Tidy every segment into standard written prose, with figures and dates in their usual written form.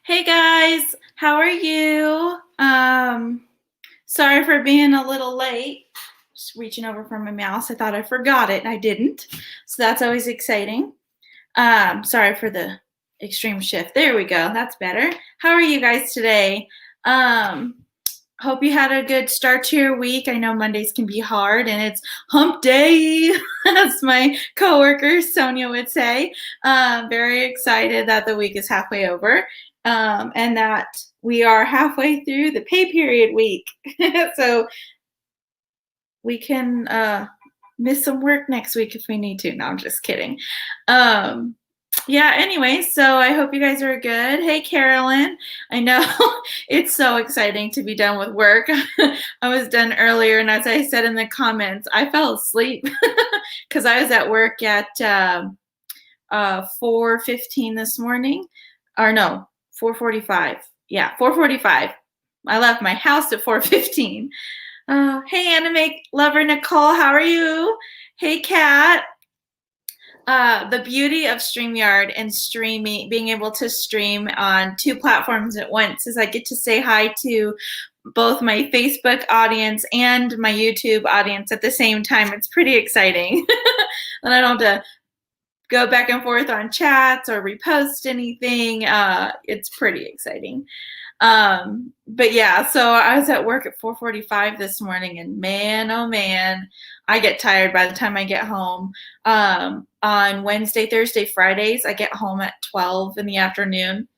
Hey guys, how are you? Sorry for being a little late. Just reaching over for my mouse. I thought I forgot it and I didn't. So that's always exciting. Sorry for the extreme shift. There we go. That's better. How are you guys today? Um, Hope you had a good start to your week. I know Mondays can be hard and it's hump day, as my coworker Sonia would say. Very excited that the week is halfway over and that we are halfway through the pay period week. So we can miss some work next week if we need to. No, I'm just kidding. Um, yeah, anyway, so I hope you guys are good. Hey, Carolyn. I know it's so exciting to be done with work. I was done earlier, and as I said in the comments, I fell asleep because I was at work at 4:15 this morning. Or no, 4:45. Yeah, 4:45. I left my house at 4:15. Hey, anime lover Nicole, how are you? Hey, Kat. The beauty of StreamYard and streaming, being able to stream on two platforms at once, is I get to say hi to both my Facebook audience and my YouTube audience at the same time. It's pretty exciting. And I don't have to go back and forth on chats or repost anything. It's pretty exciting. But yeah, so I was at work at 4:45 this morning, and man, oh man, I get tired by the time I get home. On Wednesday, Thursday, Fridays, I get home at 12 in the afternoon.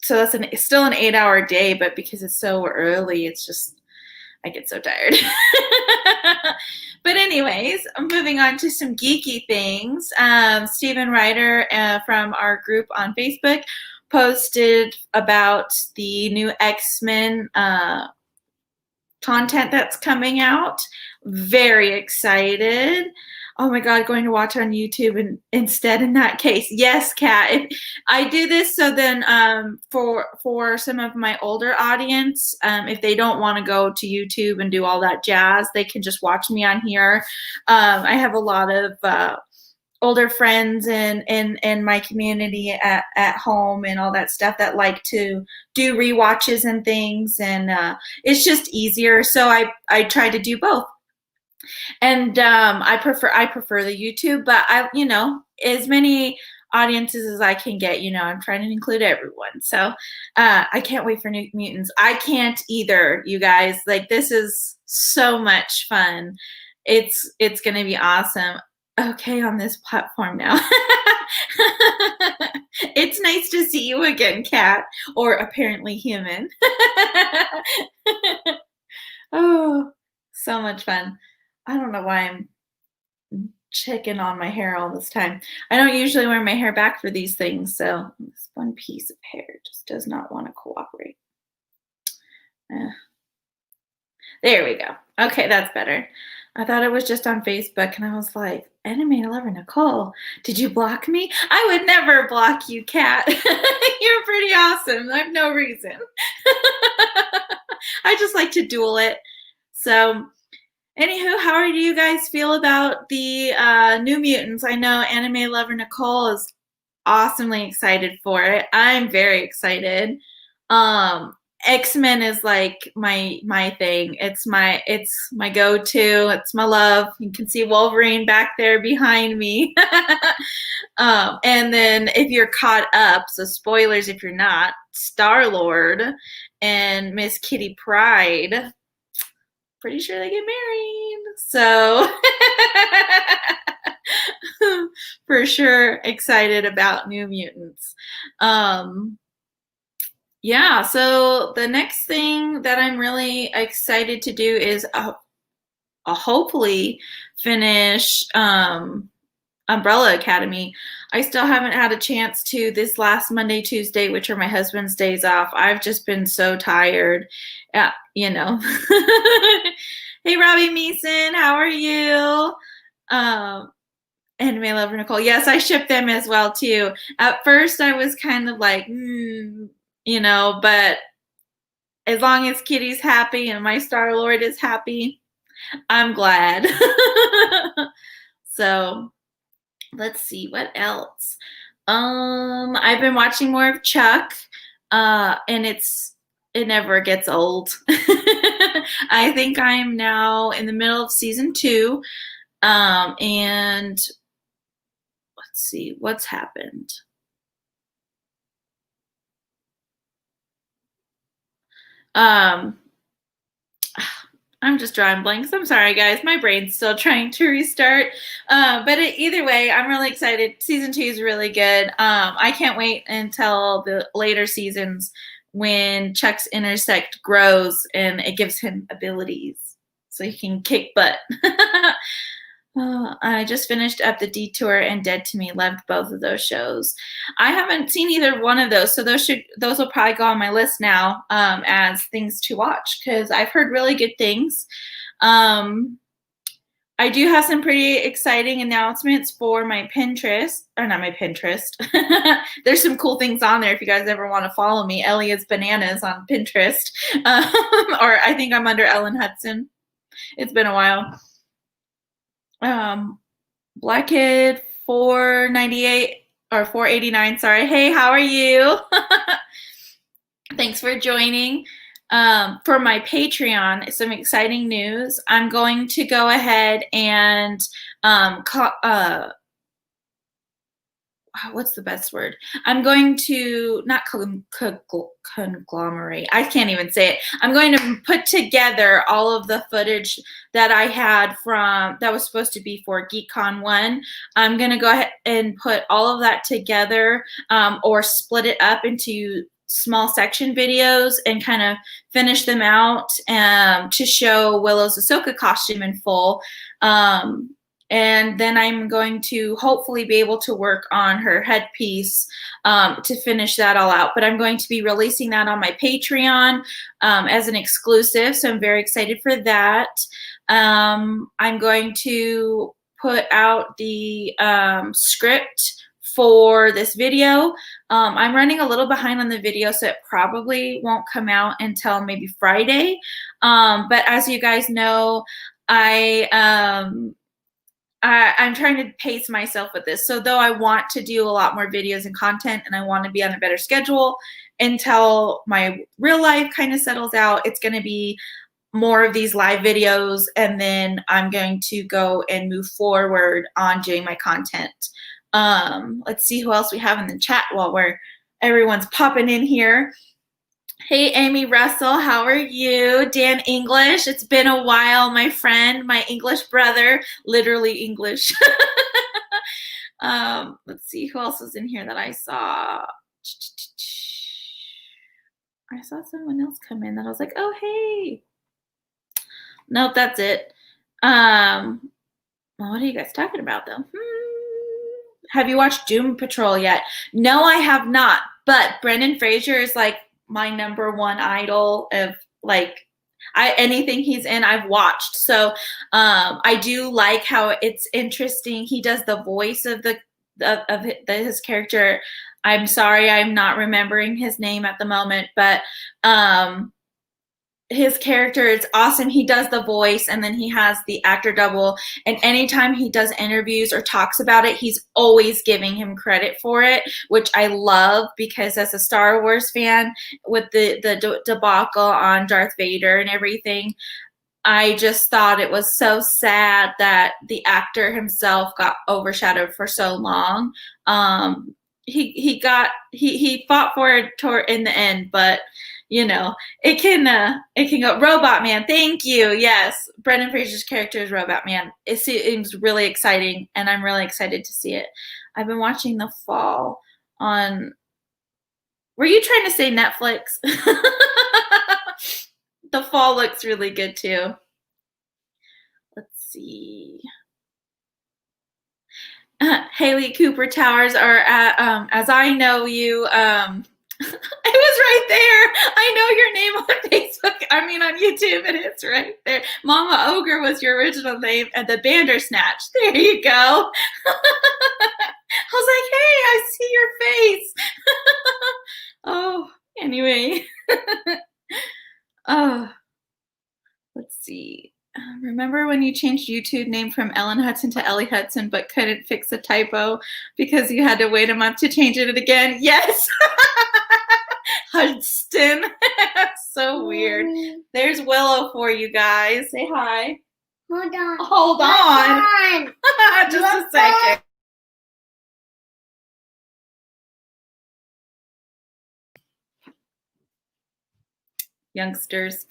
So that's still an 8-hour day, but because it's so early, it's just I get so tired. But anyways, moving on to some geeky things. Stephen Ryder from our group on Facebook posted about the new X-Men content that's coming out. Very excited. Oh my God, going to watch on YouTube instead in that case. Yes, Kat. I do this so then for some of my older audience, if they don't want to go to YouTube and do all that jazz, they can just watch me on here. I have a lot of older friends in my community at home and all that stuff that like to do rewatches and things, and it's just easier. So I try to do both. And I prefer the YouTube, but I as many audiences as I can get. I'm trying to include everyone. So I can't wait for New Mutants. I can't either, you guys. Like, this is so much fun. It's gonna be awesome. Okay, on this platform now. It's nice to see you again, Kat, or apparently human. Oh, so much fun. I don't know why I'm checking on my hair all this time. I don't usually wear my hair back for these things, so this one piece of hair just does not want to cooperate. There we go. Okay, that's better. I thought it was just on Facebook, and I was like, Anime Lover Nicole, did you block me? I would never block you, Kat. You're pretty awesome. I have no reason. I just like to duel it. So, anywho, how do you guys feel about the New Mutants? I know Anime Lover Nicole is awesomely excited for it. I'm very excited. X-Men is like my thing. It's my go-to. It's my love. You can see Wolverine back there behind me. And then if you're caught up, so spoilers if you're not, Star-Lord and Miss Kitty Pryde, pretty sure they get married. So for sure excited about New Mutants. Yeah, so the next thing that I'm really excited to do is hopefully finish Umbrella Academy. I still haven't had a chance to this last Monday, Tuesday, which are my husband's days off. I've just been so tired. you know. Hey, Robbie Meeson, how are you? Anime Lover Nicole. Yes, I ship them as well too. At first, I was kind of like, but as long as Kitty's happy and my Star Lord is happy, I'm glad. So let's see what else. I've been watching more of Chuck. And it never gets old. I think I'm now in the middle of season 2. And let's see what's happened. Um, I'm just drawing blanks. I'm sorry, guys. My brain's still trying to restart. But either way, I'm really excited. Season 2 is really good. I can't wait until the later seasons when Chuck's intersect grows and it gives him abilities so he can kick butt. I just finished up The Detour and Dead to Me. Loved both of those shows. I haven't seen either one of those, so those will probably go on my list now as things to watch because I've heard really good things. I do have some pretty exciting announcements for my Pinterest, or not my Pinterest. There's some cool things on there if you guys ever want to follow me. Elliot's Bananas on Pinterest, or I think I'm under Ellen Hudson. It's been a while. Blackhead 498 or 489, sorry. Hey, how are you? Thanks for joining. For my Patreon, some exciting news. I'm going to go ahead and what's the best word? I'm going to not conglomerate. I can't even say it. I'm going to put together all of the footage that I had from that was supposed to be for GeekCon 1. I'm going to go ahead and put all of that together or split it up into small section videos and kind of finish them out to show Willow's Ahsoka costume in full. And then I'm going to hopefully be able to work on her headpiece to finish that all out. But I'm going to be releasing that on my Patreon as an exclusive. So I'm very excited for that. I'm going to put out the script for this video. I'm running a little behind on the video, so it probably won't come out until maybe Friday. But as you guys know, I'm trying to pace myself with this. So though I want to do a lot more videos and content and I want to be on a better schedule until my real life kind of settles out, it's going to be more of these live videos. And then I'm going to go and move forward on doing my content. Let's see who else we have in the chat while everyone's popping in here. Hey, Amy Russell, how are you? Dan English, it's been a while, my friend, my English brother, literally English. Let's see who else was in here that I saw. I saw someone else come in that I was like, oh, hey. Nope, that's it. Well, what are you guys talking about, though? Have you watched Doom Patrol yet? No, I have not, but Brendan Fraser is like my number one idol of like anything he's in I've watched. So I do like how it's interesting. He does the voice of his character. I'm sorry, I'm not remembering his name at the moment, but his character is awesome. He does the voice and then he has the actor double. And anytime he does interviews or talks about it, he's always giving him credit for it, which I love because as a Star Wars fan with the debacle on Darth Vader and everything, I just thought it was so sad that the actor himself got overshadowed for so long. He fought for it in the end, but you know, it can go. Robot Man, thank you. Yes, Brendan Fraser's character is Robot Man. It seems really exciting, and I'm really excited to see it. I've been watching The Fall on. Were you trying to say Netflix? The Fall looks really good too. Let's see. Haley Cooper Towers are at, as I know you. It was right there. I know your name on Facebook. I mean, on YouTube, and it's right there. Mama Ogre was your original name, and the Bandersnatch. There you go. I was like, hey, I see your face. Oh, anyway. Oh, let's see. Remember when you changed YouTube name from Ellen Hudson to Ellie Hudson, but couldn't fix a typo because you had to wait a month to change it again? Yes. Hudson. So weird. There's Willow for you guys. Say hi. Hold on. Hold on. Just a second. Youngsters.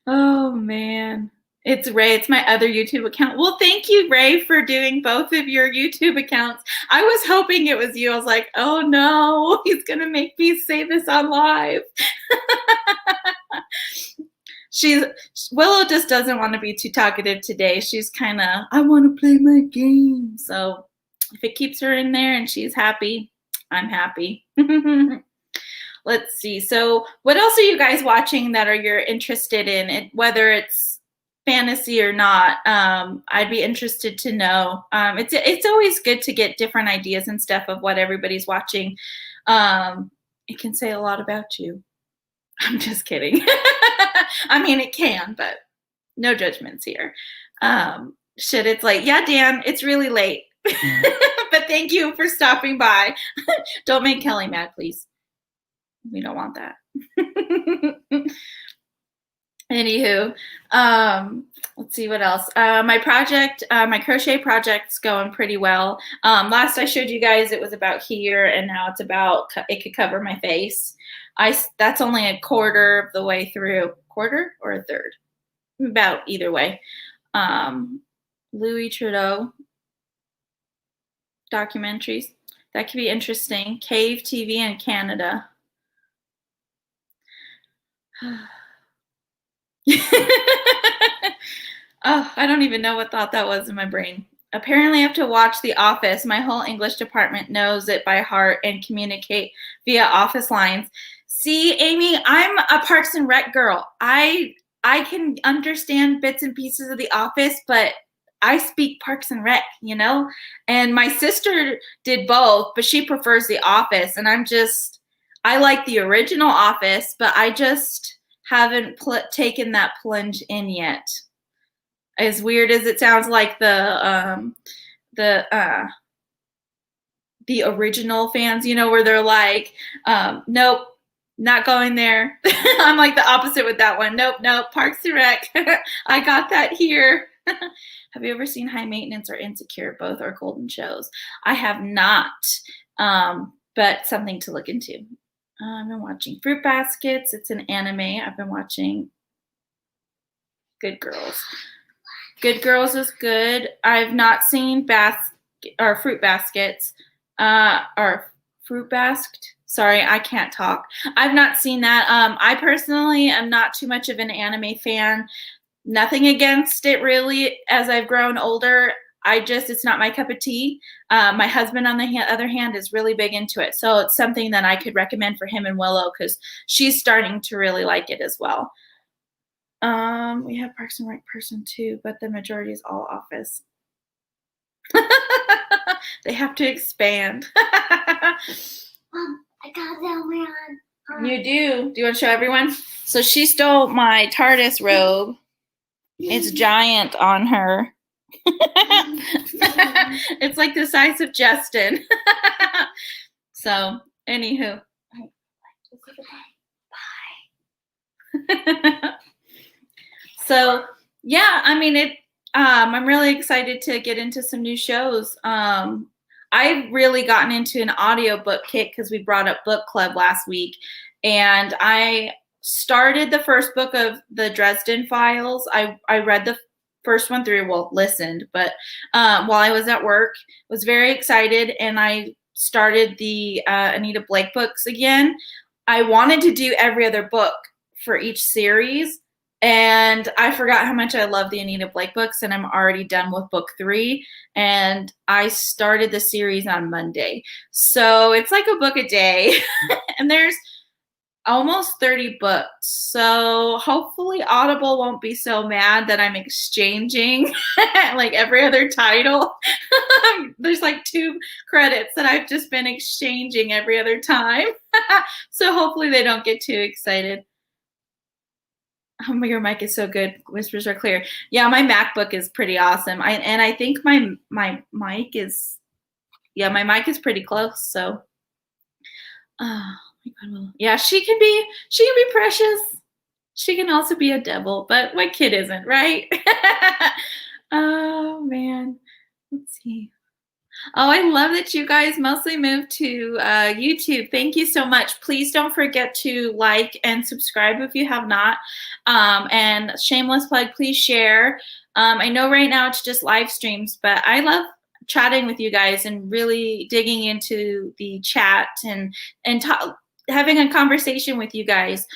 Oh, man. It's Ray. It's my other YouTube account. Well, thank you, Ray, for doing both of your YouTube accounts. I was hoping it was you. I was like, oh, no, he's going to make me say this on live. Willow just doesn't want to be too talkative today. She's kind of, I want to play my game. So if it keeps her in there and she's happy, I'm happy. Let's see. So what else are you guys watching that you're interested in, whether it's fantasy or not? I'd be interested to know. It's always good to get different ideas and stuff of what everybody's watching. It can say a lot about you. I'm just kidding. I mean, it can, but no judgments here. It's like, yeah, Dan, it's really late. But thank you for stopping by. Don't make Kelly mad, please. We don't want that. Anywho, let's see what else. My crochet project's going pretty well. Last I showed you guys, it was about here, and now it's about, it could cover my face. That's only a quarter of the way through. Quarter or a third? About either way. Louis Trudeau documentaries. That could be interesting. Cave TV in Canada. Oh, I don't even know what thought that was in my brain. Apparently I have to watch The Office. My whole English department knows it by heart and communicate via office lines. See, Amy, I'm a Parks and Rec girl. I can understand bits and pieces of The Office, but I speak Parks and Rec, you know? And my sister did both, but she prefers The Office. And I like the original Office, but I just haven't taken that plunge in yet. As weird as it sounds, like the original fans, you know, where they're like, nope, not going there. I'm like the opposite with that one. Nope, Parks and Rec. I got that here. Have you ever seen High Maintenance or Insecure? Both are golden shows. I have not, but something to look into. I've been watching Fruit Baskets. It's an anime. I've been watching Good Girls. Good Girls is good. I've not seen Fruit Baskets. Or Fruit Basket. Sorry, I can't talk. I've not seen that. I personally am not too much of an anime fan. Nothing against it really as I've grown older. It's not my cup of tea. My husband, on the other hand, is really big into it. So it's something that I could recommend for him and Willow because she's starting to really like it as well. We have Parks and Rec person too, but the majority is all Office. They have to expand. I got that one. You do. Do you want to show everyone? So she stole my TARDIS robe. It's giant on her. It's like the size of Justin. So, anywho. Bye. So, yeah, I mean, I'm really excited to get into some new shows. I've really gotten into an audiobook kick because we brought up book club last week. And I started the first book of the Dresden Files. I read the first one through, listened, but while I was at work, was very excited, and I started the Anita Blake books again. I wanted to do every other book for each series, and I forgot how much I love the Anita Blake books, and I'm already done with book 3, and I started the series on Monday. So it's like a book a day, and there's almost 30 books. So hopefully Audible won't be so mad that I'm exchanging like every other title. There's like 2 credits that I've just been exchanging every other time. So hopefully they don't get too excited. Oh, your mic is so good. Whispers are clear. Yeah, my MacBook is pretty awesome. I think my mic is, my mic is pretty close. So my God, well, yeah, she can be precious. She can also be a devil, but what kid isn't, right? Oh man. Let's see. Oh, I love that you guys mostly moved to YouTube. Thank you so much. Please don't forget to like and subscribe if you have not. And shameless plug, please share. I know right now it's just live streams, but I love chatting with you guys and really digging into the chat and having a conversation with you guys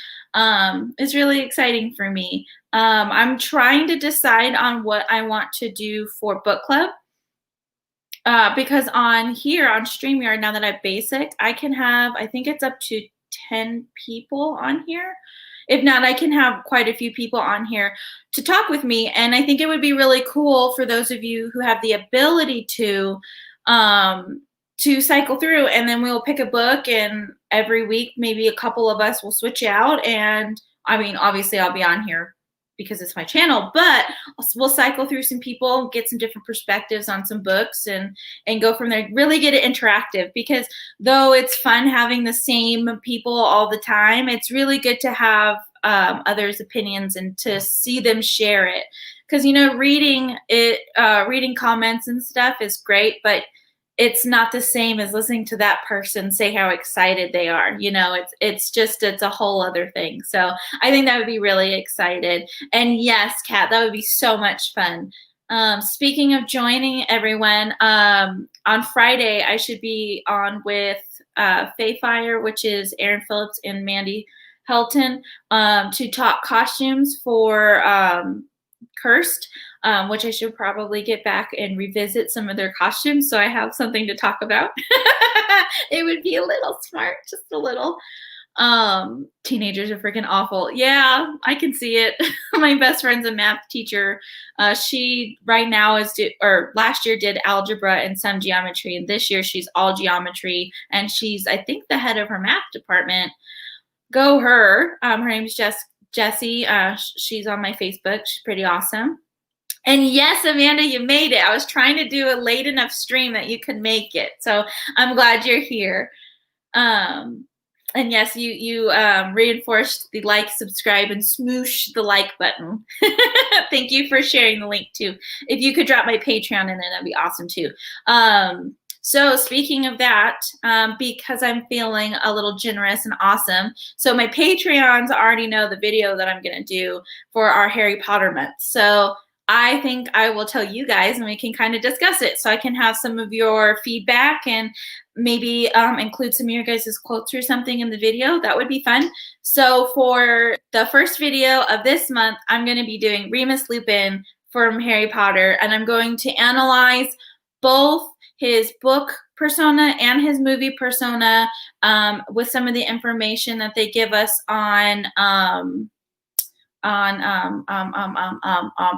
is really exciting for me. I'm trying to decide on what I want to do for book club. Because on here on StreamYard, now that I have basic, I can have, I think it's up to 10 people on here. If not, I can have quite a few people on here to talk with me. And I think it would be really cool for those of you who have the ability to cycle through, and then we'll pick a book, and every week, maybe a couple of us will switch out. And I mean, obviously I'll be on here because it's my channel, but we'll cycle through some people, get some different perspectives on some books, and go from there. Really get it interactive, because though it's fun having the same people all the time, it's really good to have others' opinions and to see them share it. Because reading comments and stuff is great, but it's not the same as listening to that person say how excited they are. It's a whole other thing. So I think that would be really excited. And yes, Kat, that would be so much fun. Speaking of joining everyone, on Friday, I should be on with Faye Fire, which is Aaron Phillips and Mandy Helton, to talk costumes for Cursed, which I should probably get back and revisit some of their costumes so I have something to talk about. It would be a little smart, just a little. Teenagers are freaking awful. Yeah, I can see it. My best friend's a math teacher. She right now last year did algebra and some geometry, and this year she's all geometry, and she's, I think, the head of her math department. Go her. Her name's Jessie. She's on my Facebook. She's pretty awesome. And yes, Amanda, you made it. I was trying to do a late enough stream that you could make it. So I'm glad you're here. And yes, you reinforced the like, subscribe, and smoosh the like button. Thank you for sharing the link too. If you could drop my Patreon in there, that'd be awesome too. So speaking of that, because I'm feeling a little generous and awesome, so my Patreons already know the video that I'm going to do for our Harry Potter month. So I think I will tell you guys, and we can kind of discuss it. So I can have some of your feedback and maybe include some of your guys' quotes or something in the video. That would be fun. So for the first video of this month, I'm going to be doing Remus Lupin from Harry Potter, and I'm going to analyze both his book persona and his movie persona with some of the information that they give us on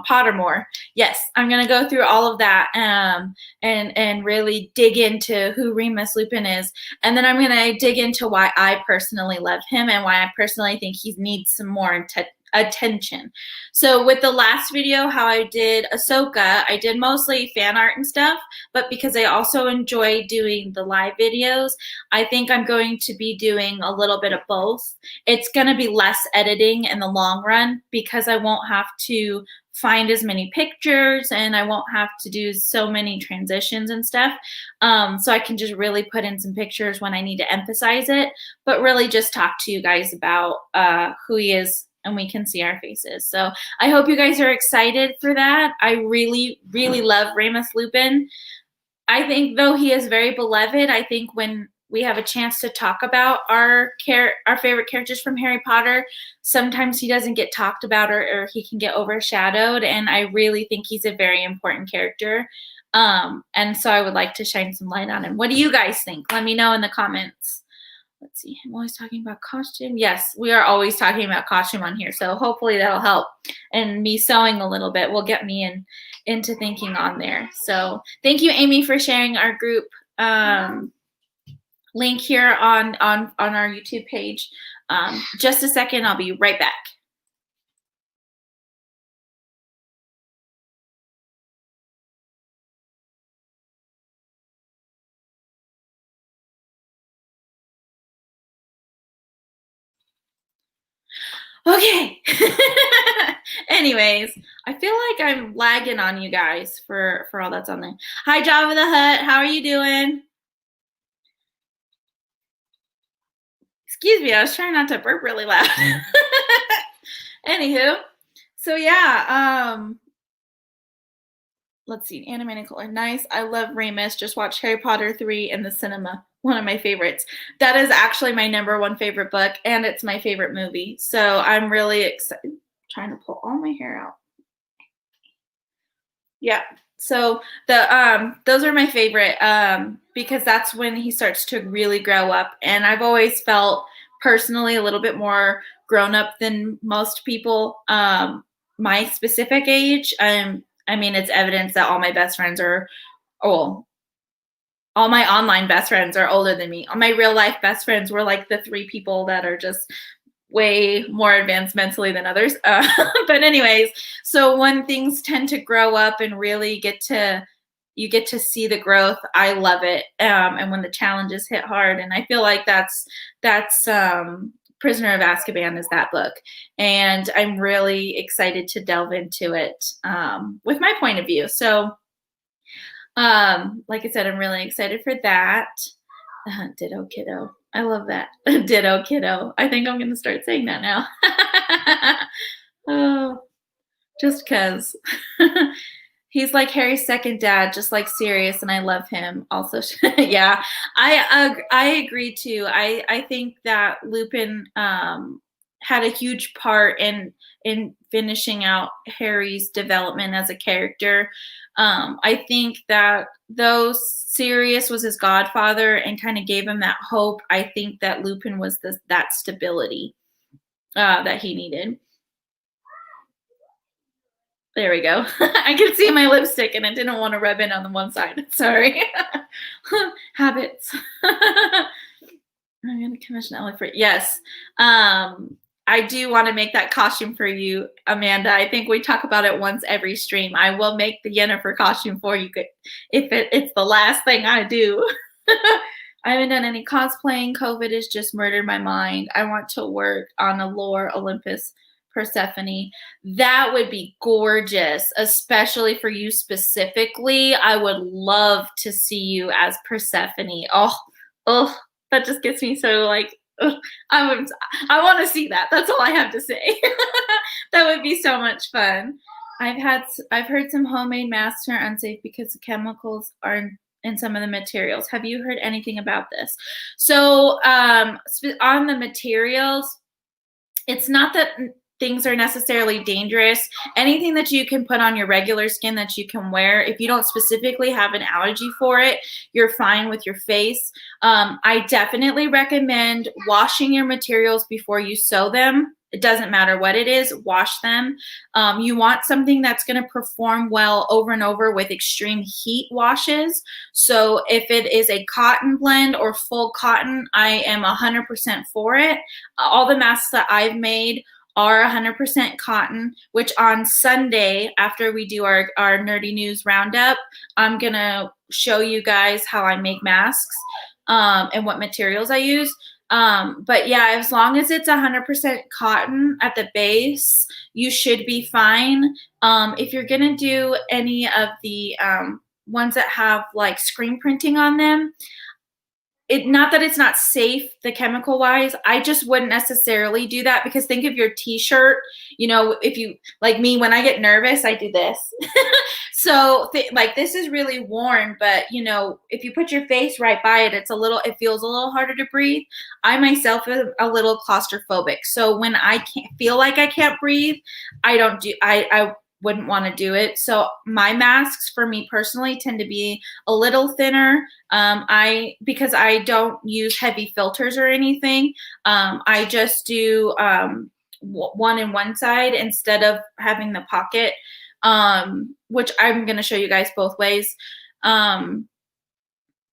Pottermore. Yes, I'm gonna go through all of that and really dig into who Remus Lupin is, and then I'm gonna dig into why I personally love him and why I personally think he needs some more attention. So with the last video, how I did Ahsoka, I did mostly fan art and stuff, but because I also enjoy doing the live videos, I think I'm going to be doing a little bit of both. It's going to be less editing in the long run because I won't have to find as many pictures and I won't have to do so many transitions and stuff. So I can just really put in some pictures when I need to emphasize it, but really just talk to you guys about who he is, and we can see our faces. So I hope you guys are excited for that. I really, really love Remus Lupin. I think though he is very beloved, I think when we have a chance to talk about our favorite characters from Harry Potter, sometimes he doesn't get talked about or he can get overshadowed. And I really think he's a very important character. And so I would like to shine some light on him. What do you guys think? Let me know in the comments. Let's see, I'm always talking about costume. Yes, we are always talking about costume on here. So hopefully that'll help. And me sewing a little bit will get me into thinking on there. So thank you, Amy, for sharing our group link here on our YouTube page. Just a second, I'll be right back. Okay. Anyways, I feel like I'm lagging on you guys for all that's on there. Hi, Java the Hutt. How are you doing? Excuse me, I was trying not to burp really loud. Anywho, so yeah, let's see, Anime Nicole, nice. I love Ramus. Just watched Harry Potter 3 in the cinema. One of my favorites. That is actually my number one favorite book, and it's my favorite movie. So I'm really excited. Trying to pull all my hair out. Yeah. So those are my favorite because that's when he starts to really grow up, and I've always felt personally a little bit more grown up than most people my specific age. I mean, it's evidence that all my best friends are, oh, all my online best friends are older than me. All my real life best friends were like the 3 people that are just way more advanced mentally than others. But anyways, so when things tend to grow up and really you get to see the growth, I love it. And when the challenges hit hard, and I feel like that's Prisoner of Azkaban is that book. And I'm really excited to delve into it with my point of view. So like I said, I'm really excited for that. Ditto kiddo. I love that. Ditto kiddo. I think I'm going to start saying that now. Oh, just because. He's like Harry's second dad, just like Sirius, and I love him. Also, yeah, I agree too. I think that Lupin had a huge part in finishing out Harry's development as a character. I think that though Sirius was his godfather and kind of gave him that hope, I think that Lupin was that stability that he needed. There we go. I could see my lipstick and I didn't want to rub in on the one side. Sorry. Habits. I'm going to commission Ellie for, yes. I do want to make that costume for you, Amanda. I think we talk about it once every stream. I will make the Yennefer costume for you if it's the last thing I do. I haven't done any cosplaying. COVID has just murdered my mind. I want to work on a lore Olympus Persephone. That would be gorgeous, especially for you specifically. I would love to see you as Persephone. Oh, that just gets me so like, I want to see that. That's all I have to say. That would be so much fun. I've heard some homemade masks are unsafe because the chemicals are in some of the materials. Have you heard anything about this? So on the materials, it's not that things are necessarily dangerous. Anything that you can put on your regular skin that you can wear, if you don't specifically have an allergy for it, you're fine with your face. I definitely recommend washing your materials before you sew them. It doesn't matter what it is, wash them. You want something that's going to perform well over and over with extreme heat washes. So if it is a cotton blend or full cotton, I am 100% for it. All the masks that I've made are 100% cotton, which on Sunday, after we do our Nerdy News Roundup, I'm going to show you guys how I make masks and what materials I use. But yeah, as long as it's 100% cotton at the base, you should be fine. If you're going to do any of the ones that have like screen printing on them, not that it's not safe, the chemical wise, I just wouldn't necessarily do that, because think of your t-shirt, if you, like me, when I get nervous, I do this. So like this is really warm, but if you put your face right by it, it feels a little harder to breathe. I myself am a little claustrophobic. So when I can't feel like I can't breathe, I wouldn't want to do it. So my masks for me personally tend to be a little thinner. Because I don't use heavy filters or anything. I just do one in one side instead of having the pocket, which I'm going to show you guys both ways. But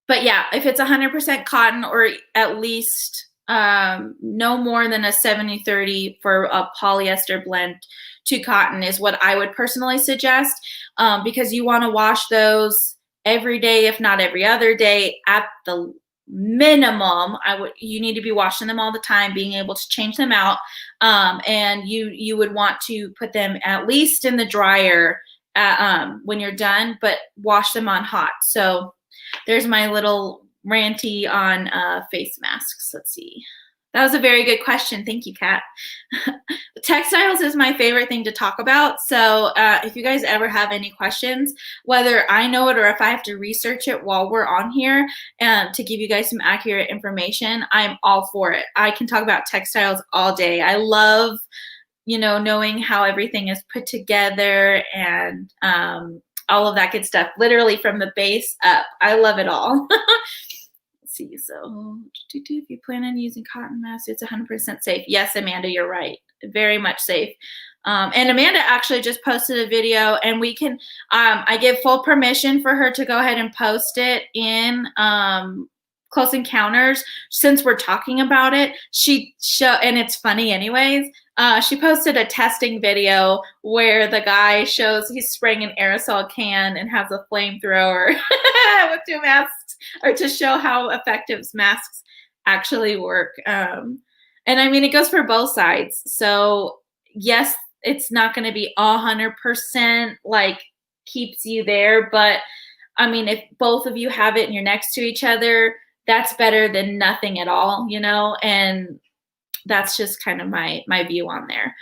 yeah, if it's 100% cotton, or at least no more than a 70-30 for a polyester blend to cotton is what I would personally suggest, because you want to wash those every day, if not every other day, at the minimum, you need to be washing them all the time, being able to change them out. And you would want to put them at least in the dryer when you're done, but wash them on hot. So there's my little ranty on face masks. Let's see. That was a very good question. Thank you, Kat. Textiles is my favorite thing to talk about. So if you guys ever have any questions, whether I know it or if I have to research it while we're on here to give you guys some accurate information, I'm all for it. I can talk about textiles all day. I love, knowing how everything is put together and all of that good stuff, literally from the base up. I love it all. See, so if you plan on using cotton masks, it's 100% safe. Yes, Amanda, you're right. Very much safe. And Amanda actually just posted a video, and we can, I give full permission for her to go ahead and post it in Close Encounters. Since we're talking about it, and it's funny anyways, she posted a testing video where the guy shows he's spraying an aerosol can and has a flamethrower with 2 masks, or to show how effective masks actually work. And I mean, it goes for both sides. So yes, it's not going to be 100% like keeps you there, but I mean, if both of you have it and you're next to each other, that's better than nothing at all, and that's just kind of my view on there.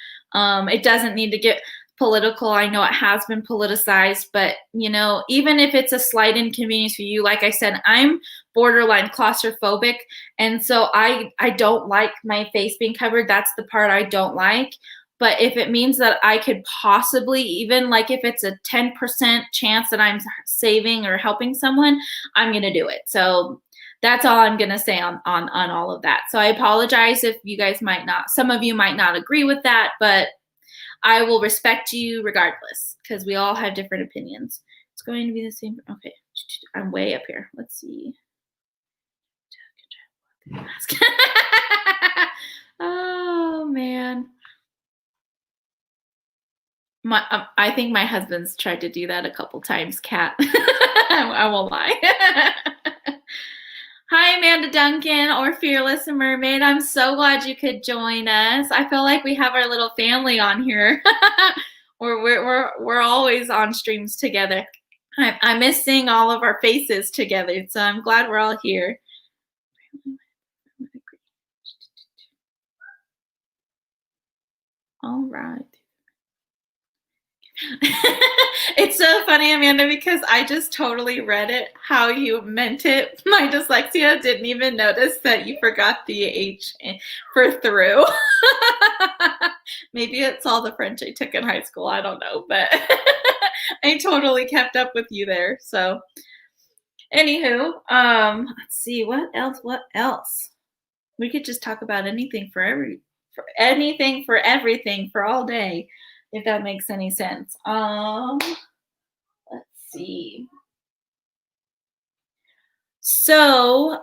It doesn't need to get political. I know it has been politicized, but even if it's a slight inconvenience for you, like I said, I'm borderline claustrophobic, and so I don't like my face being covered. That's the part I don't like. But if it means that I could possibly, even like if it's a 10% chance that I'm saving or helping someone, I'm going to do it. So that's all I'm going to say on all of that. So I apologize if you guys some of you might not agree with that, but I will respect you regardless, because we all have different opinions. It's going to be the same. Okay, I'm way up here. Let's see. Oh, man. I think my husband's tried to do that a couple times, Kat. I won't lie. Hi, Amanda Duncan, or Fearless Mermaid. I'm so glad you could join us. I feel like we have our little family on here. We're always on streams together. I miss seeing all of our faces together, so I'm glad we're all here. All right. It's so funny, Amanda, because I just totally read it how you meant it. My dyslexia didn't even notice that you forgot the H for through. Maybe it's all the French I took in high school. I don't know, but I totally kept up with you there. So anywho, let's see, what else? We could just talk about anything for everything for all day, if that makes any sense. Let's see. So,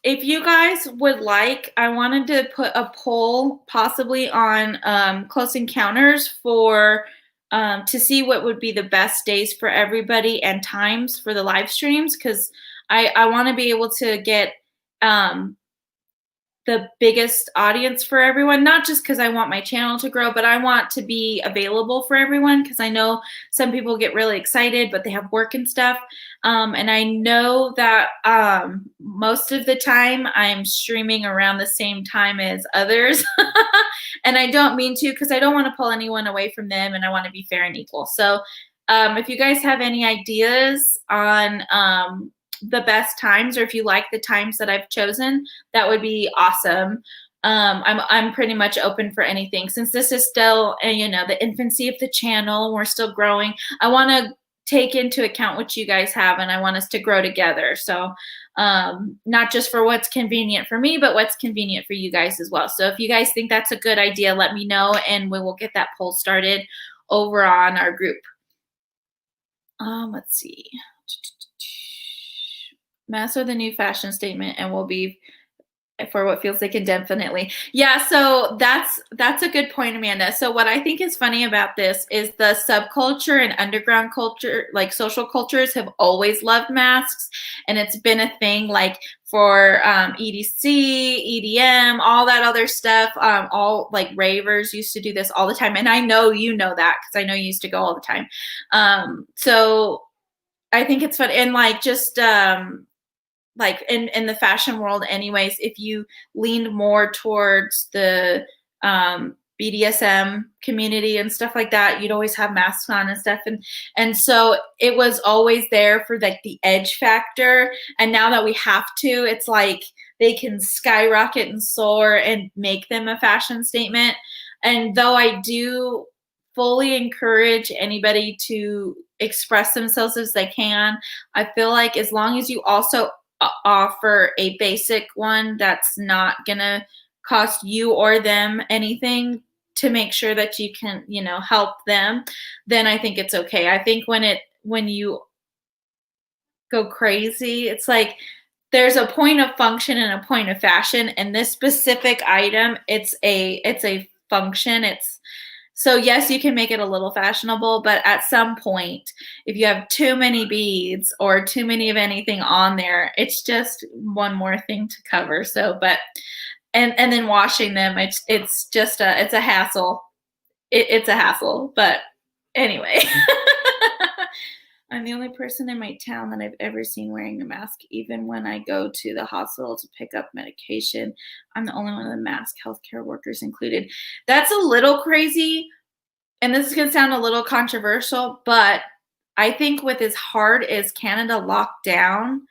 if you guys would like, I wanted to put a poll possibly on Close Encounters for to see what would be the best days for everybody and times for the live streams, because I want to be able to get the biggest audience for everyone, not just because I want my channel to grow, but I want to be available for everyone, because I know some people get really excited, but they have work and stuff. And I know that most of the time I'm streaming around the same time as others. And I don't mean to, because I don't want to pull anyone away from them, and I want to be fair and equal. So if you guys have any ideas on the best times, or if you like the times that I've chosen, that would be awesome. I'm pretty much open for anything, since this is still the infancy of the channel. We're still growing. I want to take into account what you guys have, and I want us to grow together. So not just for what's convenient for me, but what's convenient for you guys as well. So if you guys think that's a good idea, let me know, and we will get that poll started over on our group. Let's see. Masks are the new fashion statement and will be for what feels like indefinitely. Yeah, so that's a good point, Amanda. So what I think is funny about this is the subculture and underground culture, like social cultures, have always loved masks, and it's been a thing like for EDC, EDM, all that other stuff. All like ravers used to do this all the time, and I know you know that because I know you used to go all the time. So I think it's fun, and like just like in the fashion world anyways, if you leaned more towards the BDSM community and stuff like that, you'd always have masks on and stuff, and so it was always there for like the edge factor. And now that we have to, it's like they can skyrocket and soar and make them a fashion statement. And though I do fully encourage anybody to express themselves as they can, I feel like as long as you also offer a basic one that's not gonna cost you or them anything to make sure that you can, you know, help them, then I think it's okay. I think when you go crazy, it's like there's a point of function and a point of fashion, and this specific item, it's a function. It's so yes, you can make it a little fashionable, but at some point, if you have too many beads or too many of anything on there, it's just one more thing to cover. So, but and then washing them, it's just it's a hassle. It's a hassle. But anyway, I'm the only person in my town that I've ever seen wearing a mask, even when I go to the hospital to pick up medication. I'm the only one with a mask, healthcare workers included. That's a little crazy, and this is going to sound a little controversial, but I think with as hard as Canada locked down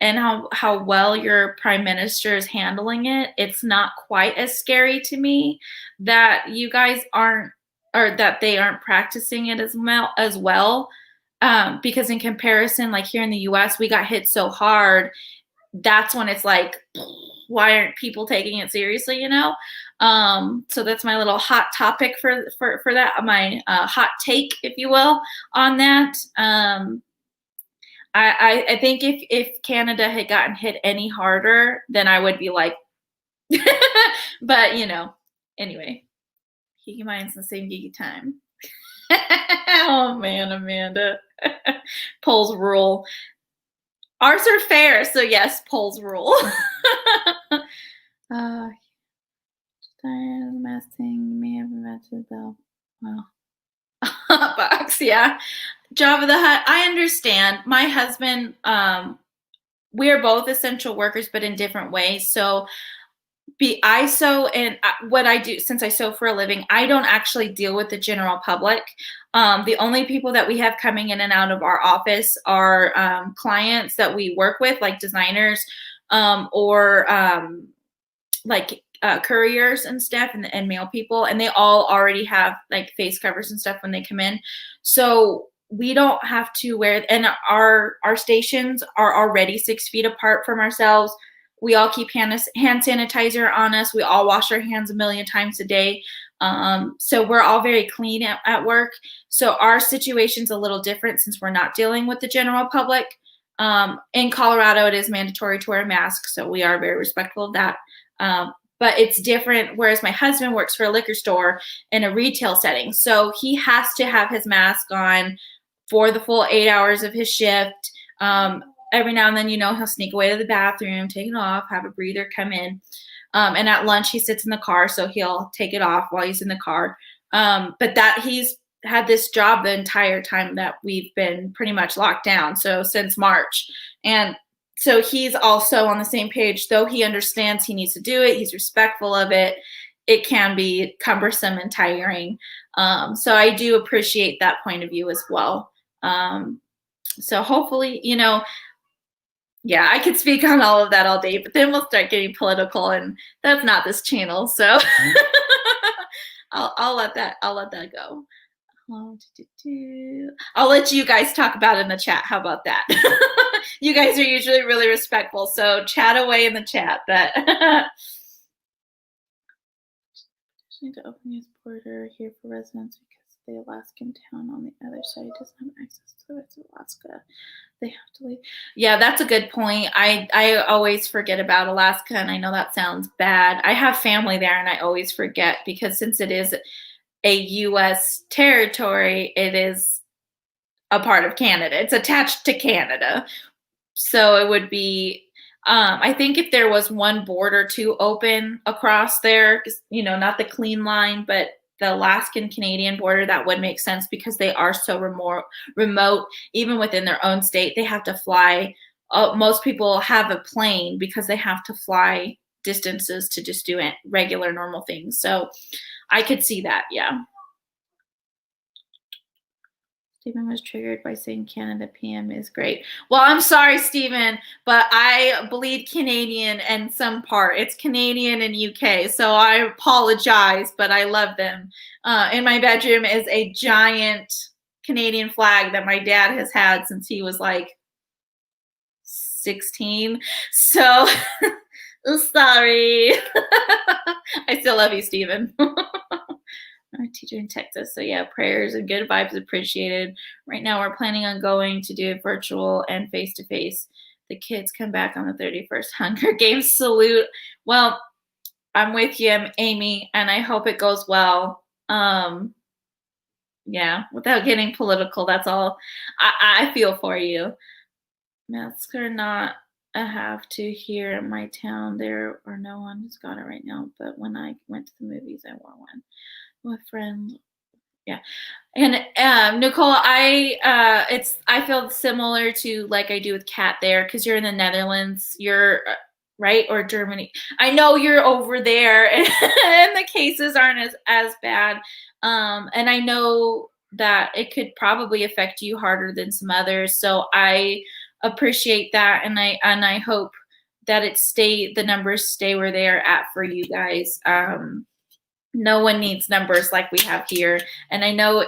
and how well your prime minister is handling it, it's not quite as scary to me that you guys aren't, or that they aren't practicing it as well. Because in comparison, like here in the US, we got hit so hard. That's when it's like, why aren't people taking it seriously, you know? So that's my little hot topic for that, my hot take, if you will, on that. I think if Canada had gotten hit any harder, then I would be like, but you know, anyway, Geeky Minds in the same geeky time. Oh man, Amanda. Polls rule. Ours are fair, so yes, polls rule. Mass thing, you may have invented though. Wow. Box, yeah. Java the Hutt, I understand. My husband, we are both essential workers, but in different ways. So I sew, and what I do, since I sew for a living, I don't actually deal with the general public. The only people that we have coming in and out of our office are clients that we work with, like designers, or like couriers and stuff, and mail people, and they all already have like face covers and stuff when they come in. So we don't have to wear, and our stations are already 6 feet apart from ourselves. We all keep hand sanitizer on us. We all wash our hands a million times a day. So we're all very clean at work. So our situation's a little different since we're not dealing with the general public. In Colorado, it is mandatory to wear a mask, so we are very respectful of that. But it's different, whereas my husband works for a liquor store in a retail setting. So he has to have his mask on for the full 8 hours of his shift. Every now and then, you know, he'll sneak away to the bathroom, take it off, have a breather, come in. And at lunch, he sits in the car, so he'll take it off while he's in the car. But that he's had this job the entire time that we've been pretty much locked down, so since March. And so he's also on the same page, though he understands he needs to do it. He's respectful of it. It can be cumbersome and tiring. So I do appreciate that point of view as well. So hopefully, you know, yeah, I could speak on all of that all day, but then we'll start getting political, and that's not this channel. So I'll let that go. I'll let you guys talk about it in the chat. How about that? You guys are usually really respectful, so chat away in the chat. But need to open his border here for residents because the Alaskan town on the other side doesn't have access to the rest of Alaska. They have to leave. Yeah, that's a good point. I always forget about Alaska, and I know that sounds bad. I have family there, and I always forget because since it is a U.S. territory, it is a part of Canada. It's attached to Canada. So it would be, I think if there was one border to open across there, not the clean line, but the Alaskan Canadian border, that would make sense because they are so remote, even within their own state, they have to fly. Most people have a plane because they have to fly distances to just do regular normal things. So I could see that. Yeah. Stephen was triggered by saying Canada PM is great. Well, I'm sorry, Stephen, but I bleed Canadian and some part. It's Canadian and UK, so I apologize, but I love them. In my bedroom is a giant Canadian flag that my dad has had since he was like 16. So, sorry. I still love you, Stephen. My teacher in Texas. So yeah, prayers and good vibes appreciated. Right now we're planning on going to do it virtual and face-to-face. The kids come back on the 31st. Hunger Games salute. Well, I'm with you, Amy, and I hope it goes well. Yeah, without getting political, that's all. I feel for you. Masks are not a have to here in my town. There are no one who's got it right now, but when I went to the movies, I wore one. With friends, yeah. And Nicole, I feel similar to like I do with Kat there because you're in the Netherlands, you're right, or Germany. I know you're over there, and the cases aren't as bad. And I know that it could probably affect you harder than some others. So I appreciate that, and I hope that the numbers stay where they are at for you guys. No one needs numbers like we have here. And I know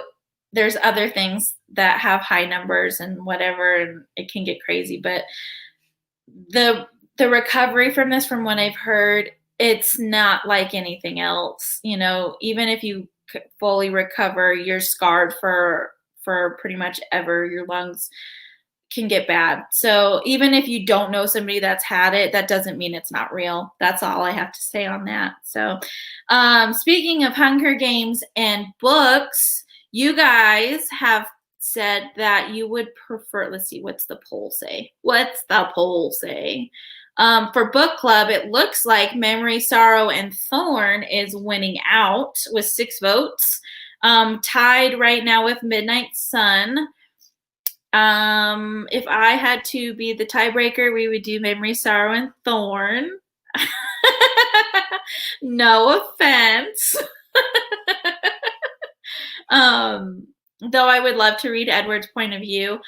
there's other things that have high numbers and whatever, and it can get crazy. But the recovery from this, from what I've heard, it's not like anything else. Even if you fully recover, you're scarred for pretty much ever. Your lungs can get bad. So even if you don't know somebody that's had it, that doesn't mean it's not real. That's all I have to say on that. So speaking of Hunger Games and books, you guys have said that you would prefer, let's see, what's the poll say? For book club, it looks like Memory, Sorrow, and Thorn is winning out with 6 votes. Tied right now with Midnight Sun. If I had to be the tiebreaker, we would do Memory, Sorrow, and Thorn. No offense. Though I would love to read Edward's point of view,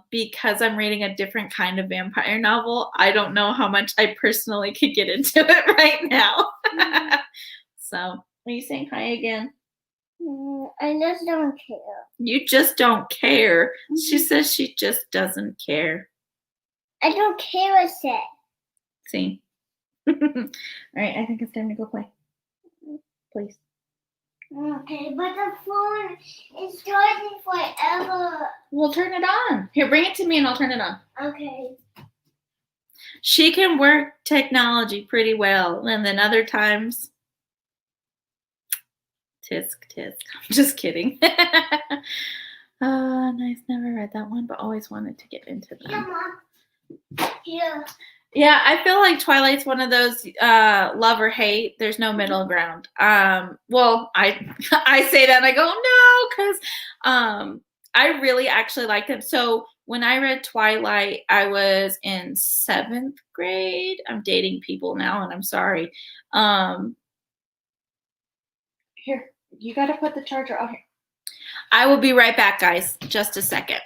because I'm reading a different kind of vampire novel. I don't know how much I personally could get into it right now. So, are you saying hi again? I just don't care. You just don't care. Mm-hmm. She says she just doesn't care. I don't care, I said. See? All right, I think it's time to go play. Please. Okay, but the phone is charging forever. We'll turn it on. Here, bring it to me and I'll turn it on. Okay. She can work technology pretty well, and then other times, tisk. I'm just kidding. Nice. Never read that one, but always wanted to get into them. Yeah, Mom. Here. Yeah, I feel like Twilight's one of those love or hate. There's no middle ground. Well, I say that and I go, no, because I really actually liked it. So when I read Twilight, I was in 7th grade. I'm dating people now, and I'm sorry. Here, you got to put the charger out here. I will be right back, guys. Just a second.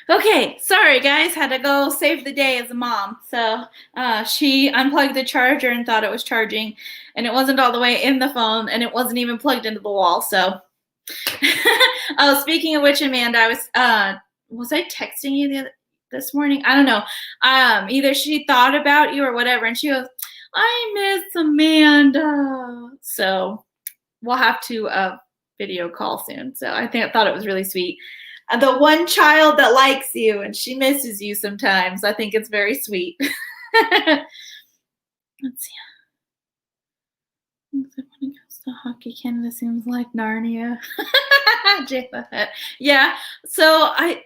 Okay, sorry guys, had to go save the day as a mom. So she unplugged the charger and thought it was charging, and it wasn't all the way in the phone, and it wasn't even plugged into the wall. So, oh, speaking of which, Amanda, was I texting you this morning? I don't know. Either she thought about you or whatever, and she goes, "I miss Amanda." So we'll have to video call soon. So I thought it was really sweet. The one child that likes you and she misses you sometimes. I think it's very sweet. Let's see. When it goes to Hockey Canada, seems like Narnia. Yeah. So I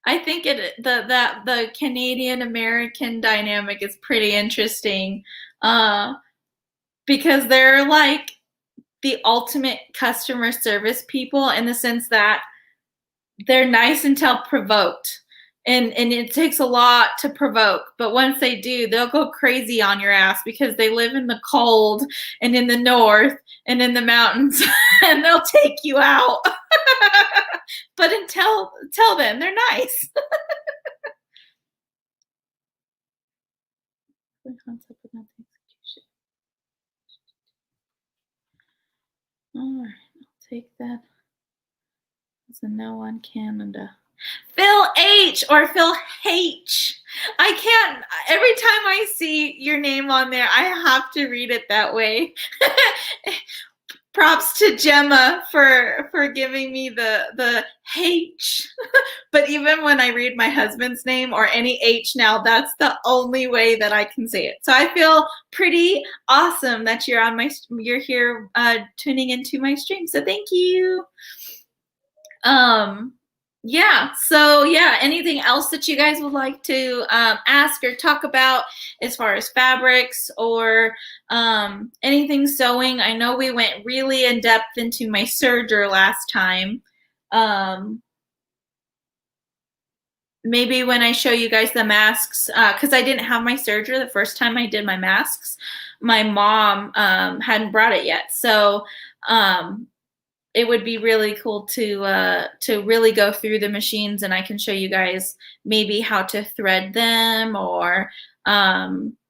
think the Canadian American dynamic is pretty interesting, because they're like the ultimate customer service people in the sense that they're nice until provoked. And it takes a lot to provoke, but once they do, they'll go crazy on your ass because they live in the cold and in the north and in the mountains and they'll take you out. But until then, they're nice. All right, I'll take that as a no on Canada. Phil H or Phil H. I can't, every time I see your name on there, I have to read it that way. Props to Gemma for giving me the H. But even when I read my husband's name or any H now, that's the only way that I can say it. So I feel pretty awesome that you're here tuning into my stream. So thank you. Yeah, so yeah, anything else that you guys would like to ask or talk about as far as fabrics or anything sewing? I know we went really in depth into my serger last time. Maybe when I show you guys the masks, because I didn't have my serger the first time I did my masks, my mom hadn't brought it yet. So it would be really cool to really go through the machines, and I can show you guys maybe how to thread them or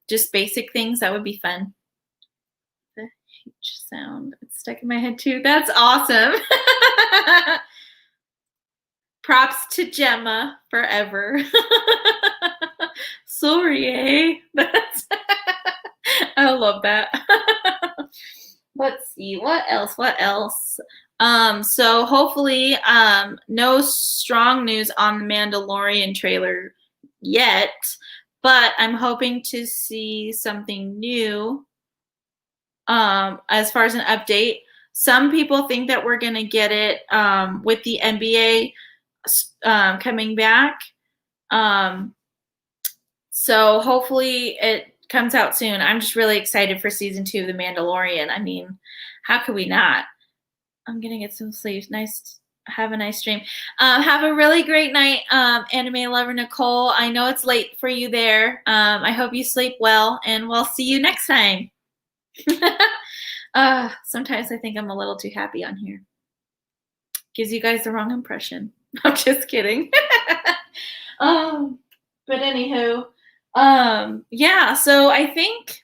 just basic things. That would be fun. The H sound, it's stuck in my head too. That's awesome. Props to Gemma forever. Sorry, eh? I love that. Let's see, what else? So hopefully, no strong news on the Mandalorian trailer yet, but I'm hoping to see something new as far as an update. Some people think that we're going to get it with the NBA coming back. So hopefully it comes out soon. I'm just really excited for season 2 of The Mandalorian. I mean, how could we not? I'm gonna get some sleep. Have a nice dream. Have a really great night, anime lover Nicole. I know it's late for you there. I hope you sleep well, and we'll see you next time. Sometimes I think I'm a little too happy on here. Gives you guys the wrong impression. I'm just kidding. But anywho, yeah. So I think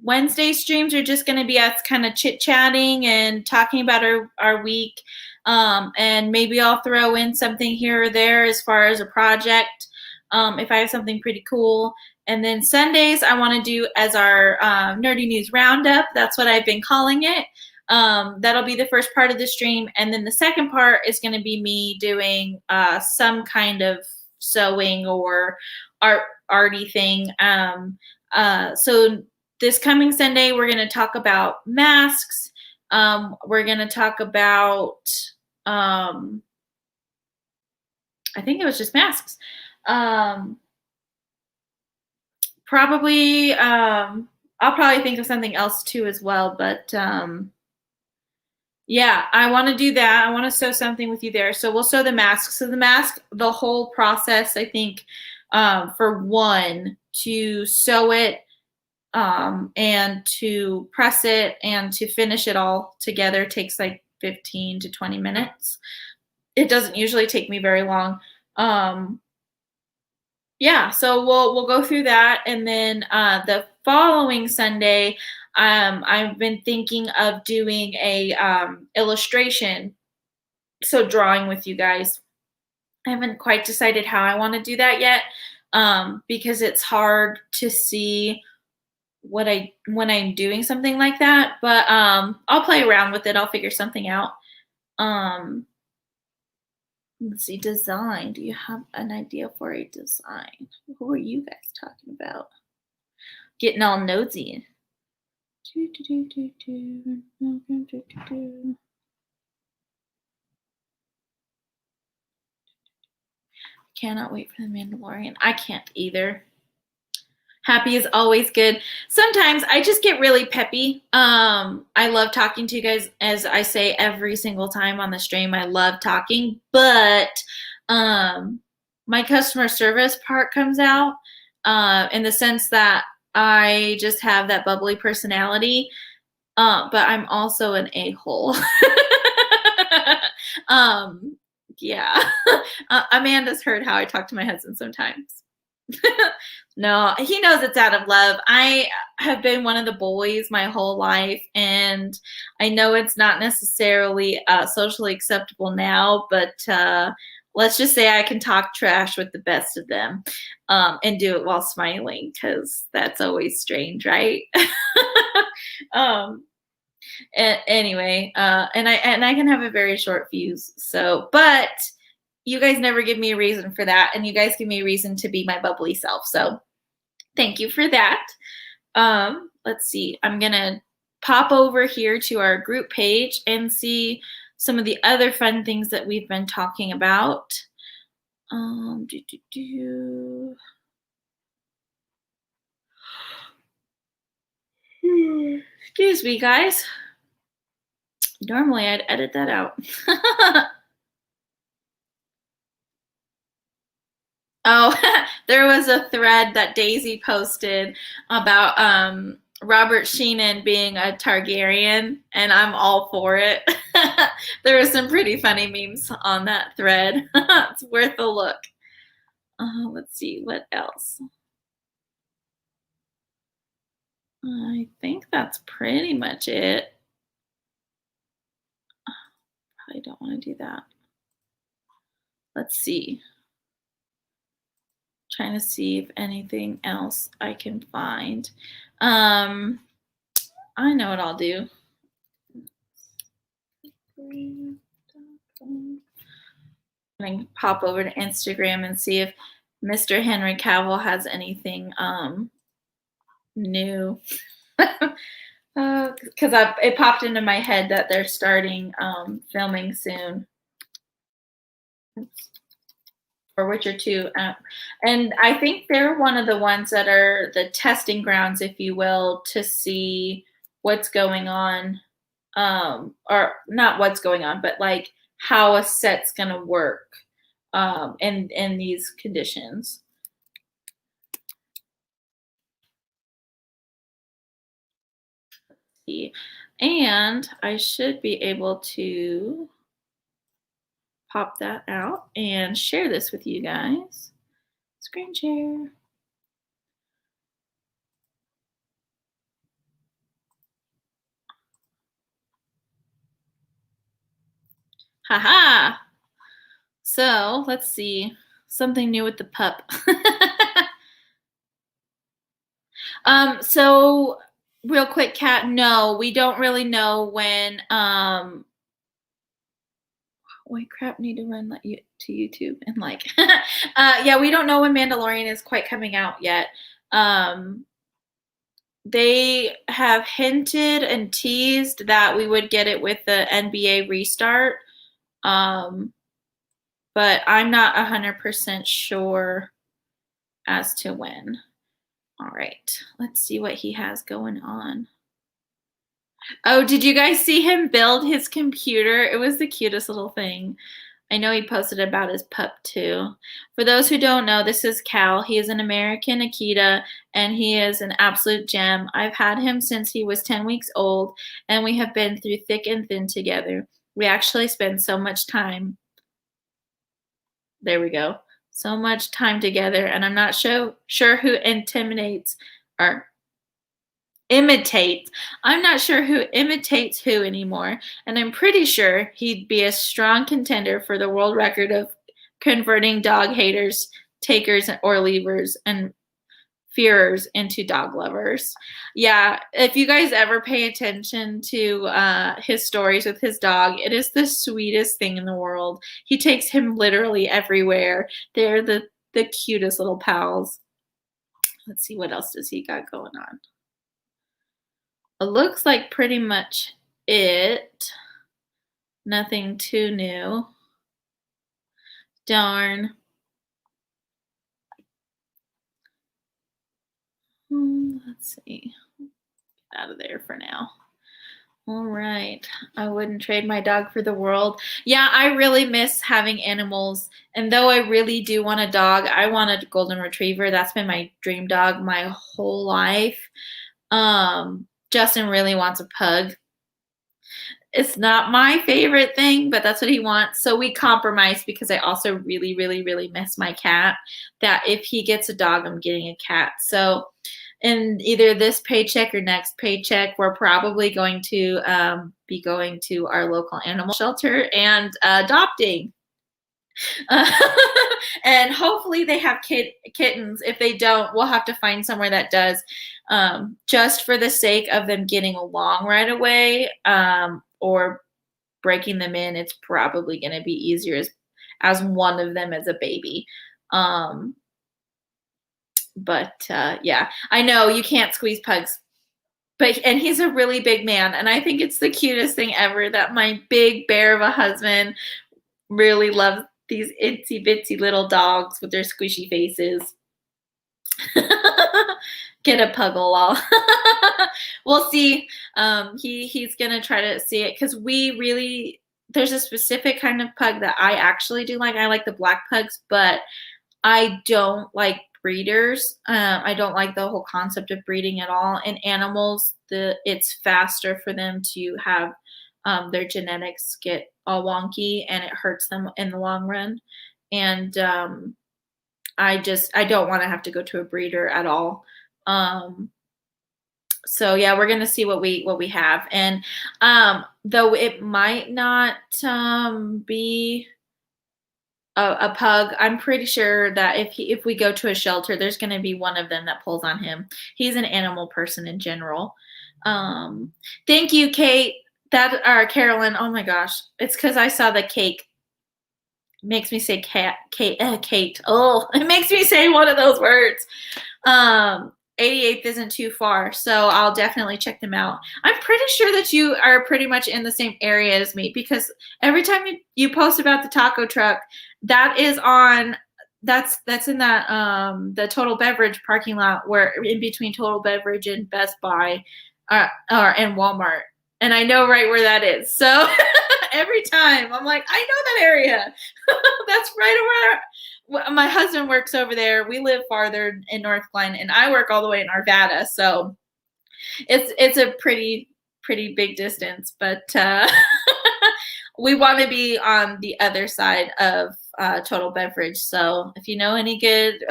Wednesday streams are just going to be us kind of chit-chatting and talking about our week. And maybe I'll throw in something here or there as far as a project, if I have something pretty cool. And then Sundays, I want to do as our Nerdy News Roundup. That's what I've been calling it. That'll be the first part of the stream. And then the second part is going to be me doing some kind of sewing or arty thing. So this coming Sunday, we're going to talk about masks. We're going to talk about, I think it was just masks. Probably, I'll probably think of something else too as well. But yeah, I want to do that. I want to sew something with you there. So we'll sew the mask. So the mask, the whole process, I think, for one, to sew it, and to press it and to finish it all together takes like 15 to 20 minutes. it doesn't usually take me very long. Yeah, so we'll go through that, and then the following Sunday, I've been thinking of doing a illustration, so drawing with you guys. I haven't quite decided how I want to do that yet, because it's hard to see what I when I'm doing something like that. But I'll play around with it. I'll figure something out. Um, let's see, design. Do you have an idea for a design? Who are you guys talking about? Getting all nosy. Do, do, do, do, do. Do, do, do, do. Cannot wait for the Mandalorian. I can't either. Happy is always good. Sometimes I just get really peppy. I love talking to you guys, as I say every single time on the stream. I love talking, but my customer service part comes out in the sense that I just have that bubbly personality, but I'm also an a-hole. Yeah. Amanda's heard how I talk to my husband sometimes. No, he knows it's out of love. I have been one of the bullies my whole life, and I know it's not necessarily socially acceptable now, but let's just say I can talk trash with the best of them, and do it while smiling, because that's always strange, right? Anyway, and I can have a very short fuse. So, but you guys never give me a reason for that, and you guys give me a reason to be my bubbly self. So thank you for that. Let's see. I'm gonna pop over here to our group page and see some of the other fun things that we've been talking about. Excuse me, guys. Normally I'd edit that out. Oh, there was a thread that Daisy posted about Robert Sheenan being a Targaryen, and I'm all for it. There were some pretty funny memes on that thread. It's worth a look. Let's see, what else? I think that's pretty much it. Probably don't want to do that. Let's see. Trying to see if anything else I can find. I know what I'll do. I can pop over to Instagram and see if Mr. Henry Cavill has anything new. Because it popped into my head that they're starting filming soon. For Witcher 2. And I think they're one of the ones that are the testing grounds, if you will, to see what's going on. Or not what's going on, but like how a set's going to work in these conditions. And I should be able to pop that out and share this with you guys. Screen share. Haha. So let's see. Something new with the pup. So real quick, Kat, no, we don't really know when wait, crap, need to run to YouTube and like yeah, we don't know when Mandalorian is quite coming out yet. They have hinted and teased that we would get it with the NBA restart. But I'm not 100% sure as to when. All right, let's see what he has going on. Oh, did you guys see him build his computer? It was the cutest little thing. I know he posted about his pup too. For those who don't know, this is Cal. He is an American Akita, and he is an absolute gem. I've had him since he was 10 weeks old, and we have been through thick and thin together. We actually spend so much time There we go. So much time together, and I'm not sure who intimidates or imitates. I'm not sure who imitates who anymore, and I'm pretty sure he'd be a strong contender for the world record of converting dog haters, takers, or leavers, and fearers into dog lovers. Yeah, if you guys ever pay attention to his stories with his dog, it is the sweetest thing in the world. He takes him literally everywhere. They're the cutest little pals. Let's see, what else does he got going on? It looks like pretty much it. Nothing too new. Darn. Let's see. Get out of there for now. All right. I wouldn't trade my dog for the world. Yeah, I really miss having animals. And though I really do want a dog, I want a golden retriever. That's been my dream dog my whole life. Justin really wants a pug. It's not my favorite thing, but that's what he wants. So we compromise because I also really, really, really miss my cat. That if he gets a dog, I'm getting a cat. So in either this paycheck or next paycheck, we're probably going to be going to our local animal shelter and adopting. And hopefully they have kittens. If they don't, we'll have to find somewhere that does, just for the sake of them getting along right away, or breaking them in. It's probably going to be easier as one of them as a baby. But yeah, I know you can't squeeze pugs, and he's a really big man, and I think it's the cutest thing ever that my big bear of a husband really loves these itsy bitsy little dogs with their squishy faces. Get a puggle. We'll see. He's gonna try to see it because there's a specific kind of pug that I actually do like. I like the black pugs, but I don't like breeders. I don't like the whole concept of breeding at all. In animals, it's faster for them to have their genetics get all wonky, and it hurts them in the long run. And I don't want to have to go to a breeder at all. So yeah, we're gonna see what we have, and though it might not be a pug, I'm pretty sure that if we go to a shelter, there's gonna be one of them that pulls on him. He's an animal person in general. Thank you, Kate. Carolyn. Oh my gosh, it's because I saw the cake. Makes me say Kate. Oh, it makes me say one of those words. 88th isn't too far, so I'll definitely check them out. I'm pretty sure that you are pretty much in the same area as me, because every time you post about the taco truck, that's in that the Total Beverage parking lot, where in between Total Beverage and Best Buy, and Walmart. And I know right where that is. So every time I'm like, I know that area. That's right where my husband works over there. We live farther in North Glen, and I work all the way in Arvada. So it's a pretty big distance, but we want to be on the other side of Total Beverage. So if you know any good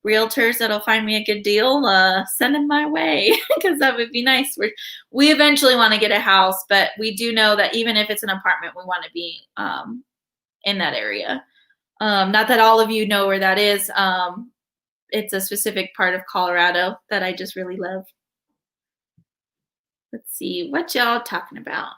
realtors that'll find me a good deal, send them my way, because that would be nice. We eventually want to get a house, but we do know that even if it's an apartment, we want to be in that area. Not that all of you know where that is. It's a specific part of Colorado that I just really love. Let's see, what y'all talking about?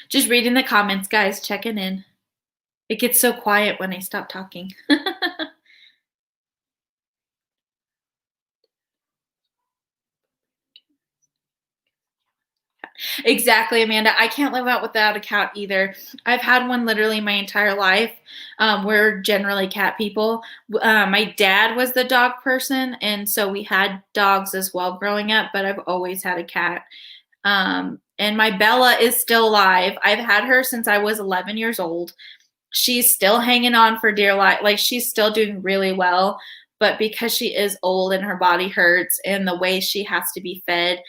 Just reading the comments, guys, checking in. It gets so quiet when I stop talking. Exactly, Amanda. I can't live out without a cat either. I've had one literally my entire life. We're generally cat people. My dad was the dog person, and so we had dogs as well growing up, but I've always had a cat. And my Bella is still alive. I've had her since I was 11 years old. She's still hanging on for dear life. Like she's still doing really well, but because she is old and her body hurts and the way she has to be fed,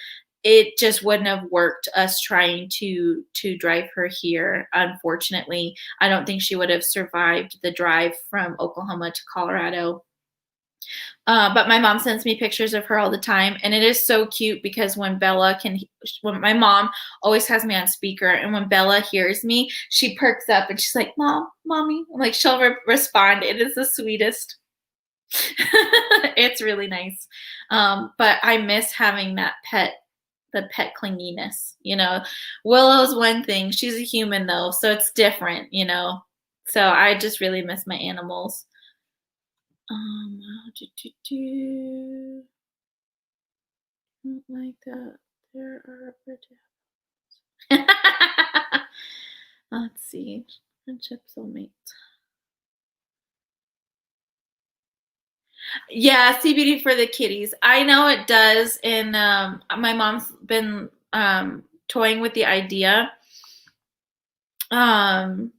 it just wouldn't have worked us trying to drive her here. Unfortunately, I don't think she would have survived the drive from Oklahoma to Colorado. But my mom sends me pictures of her all the time, and it is so cute because when my mom always has me on speaker, and when Bella hears me, she perks up and she's like, "Mom, mommy," like she'll respond. It is the sweetest. It's really nice. But I miss having the pet clinginess. Willow's one thing. She's a human though, so it's different. So I just really miss my animals. Do, do, do. Don't like that. There are Let's see. Friendship soulmates. Yeah, CBD for the kitties. I know it does, and my mom's been toying with the idea. But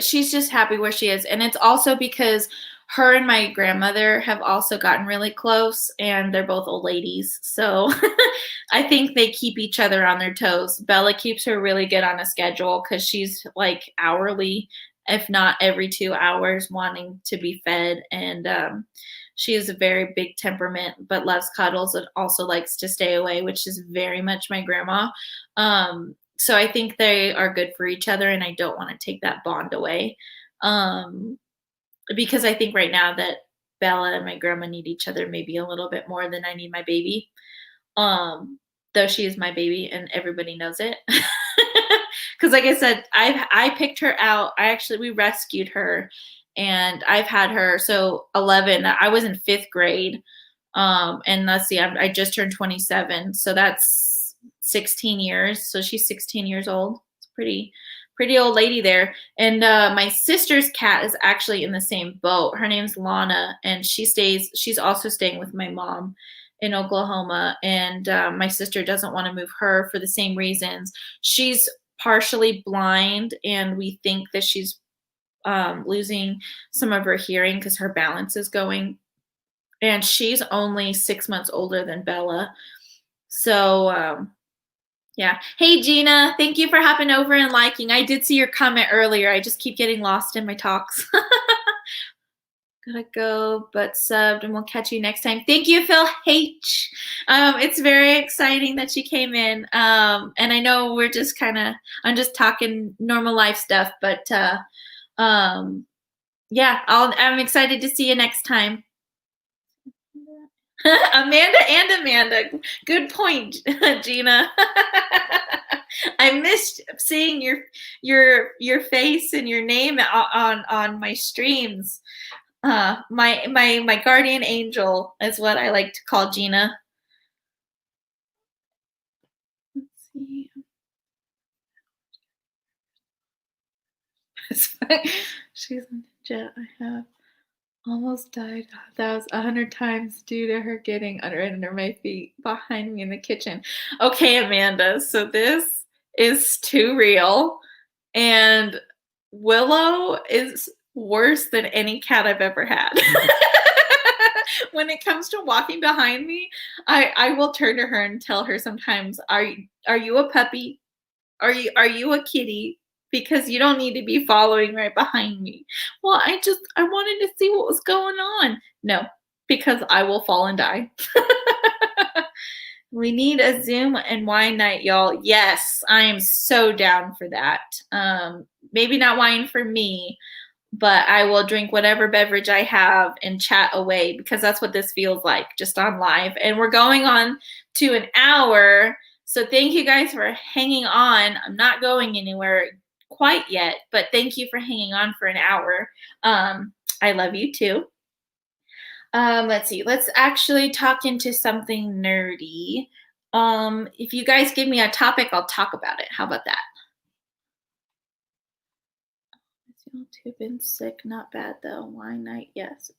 she's just happy where she is, and it's also because her and my grandmother have also gotten really close, and they're both old ladies, so I think they keep each other on their toes. Bella keeps her really good on a schedule because she's like hourly, if not every 2 hours, wanting to be fed, and she has a very big temperament but loves cuddles and also likes to stay away, which is very much my grandma. So I think they are good for each other, and I don't want to take that bond away. Because I think right now that Bella and my grandma need each other maybe a little bit more than I need my baby. Though she is my baby and everybody knows it. Because like I said, I picked her out. We rescued her, and I've had her, so 11, I was in 5th grade. And let's see, I just turned 27, so that's 16 years. So she's 16 years old. It's pretty old lady there. And my sister's cat is actually in the same boat. Her name's Lana, and she's also staying with my mom in Oklahoma. And my sister doesn't want to move her for the same reasons. She's partially blind, and we think that she's losing some of her hearing because her balance is going. And she's only 6 months older than Bella. So, yeah. Hey, Gina, thank you for hopping over and liking. I did see your comment earlier. I just keep getting lost in my talks. Gotta go, but subbed, and we'll catch you next time. Thank you, Phil H. It's very exciting that you came in. And I know I'm just talking normal life stuff, but yeah, I'm excited to see you next time. Amanda. Good point, Gina. I missed seeing your face and your name on my streams. My guardian angel is what I like to call Gina. Let's see. She's a ninja. I have almost died 100 times due to her getting under my feet behind me in the kitchen. Okay, Amanda, so this is too real. And Willow is worse than any cat I've ever had. When it comes to walking behind me, I will turn to her and tell her sometimes, are you a puppy? Are you a kitty? Because you don't need to be following right behind me. Well, I wanted to see what was going on. No, because I will fall and die. We need a Zoom and wine night, y'all. Yes, I am so down for that. Maybe not wine for me, but I will drink whatever beverage I have and chat away, because that's what this feels like, just on live. And we're going on to an hour. So thank you guys for hanging on. I'm not going anywhere quite yet, but thank you for hanging on for an hour. I love you too. Let's see. Let's actually talk into something nerdy. If you guys give me a topic, I'll talk about it. How about that? I've been sick. Not bad though. Why night? Yes.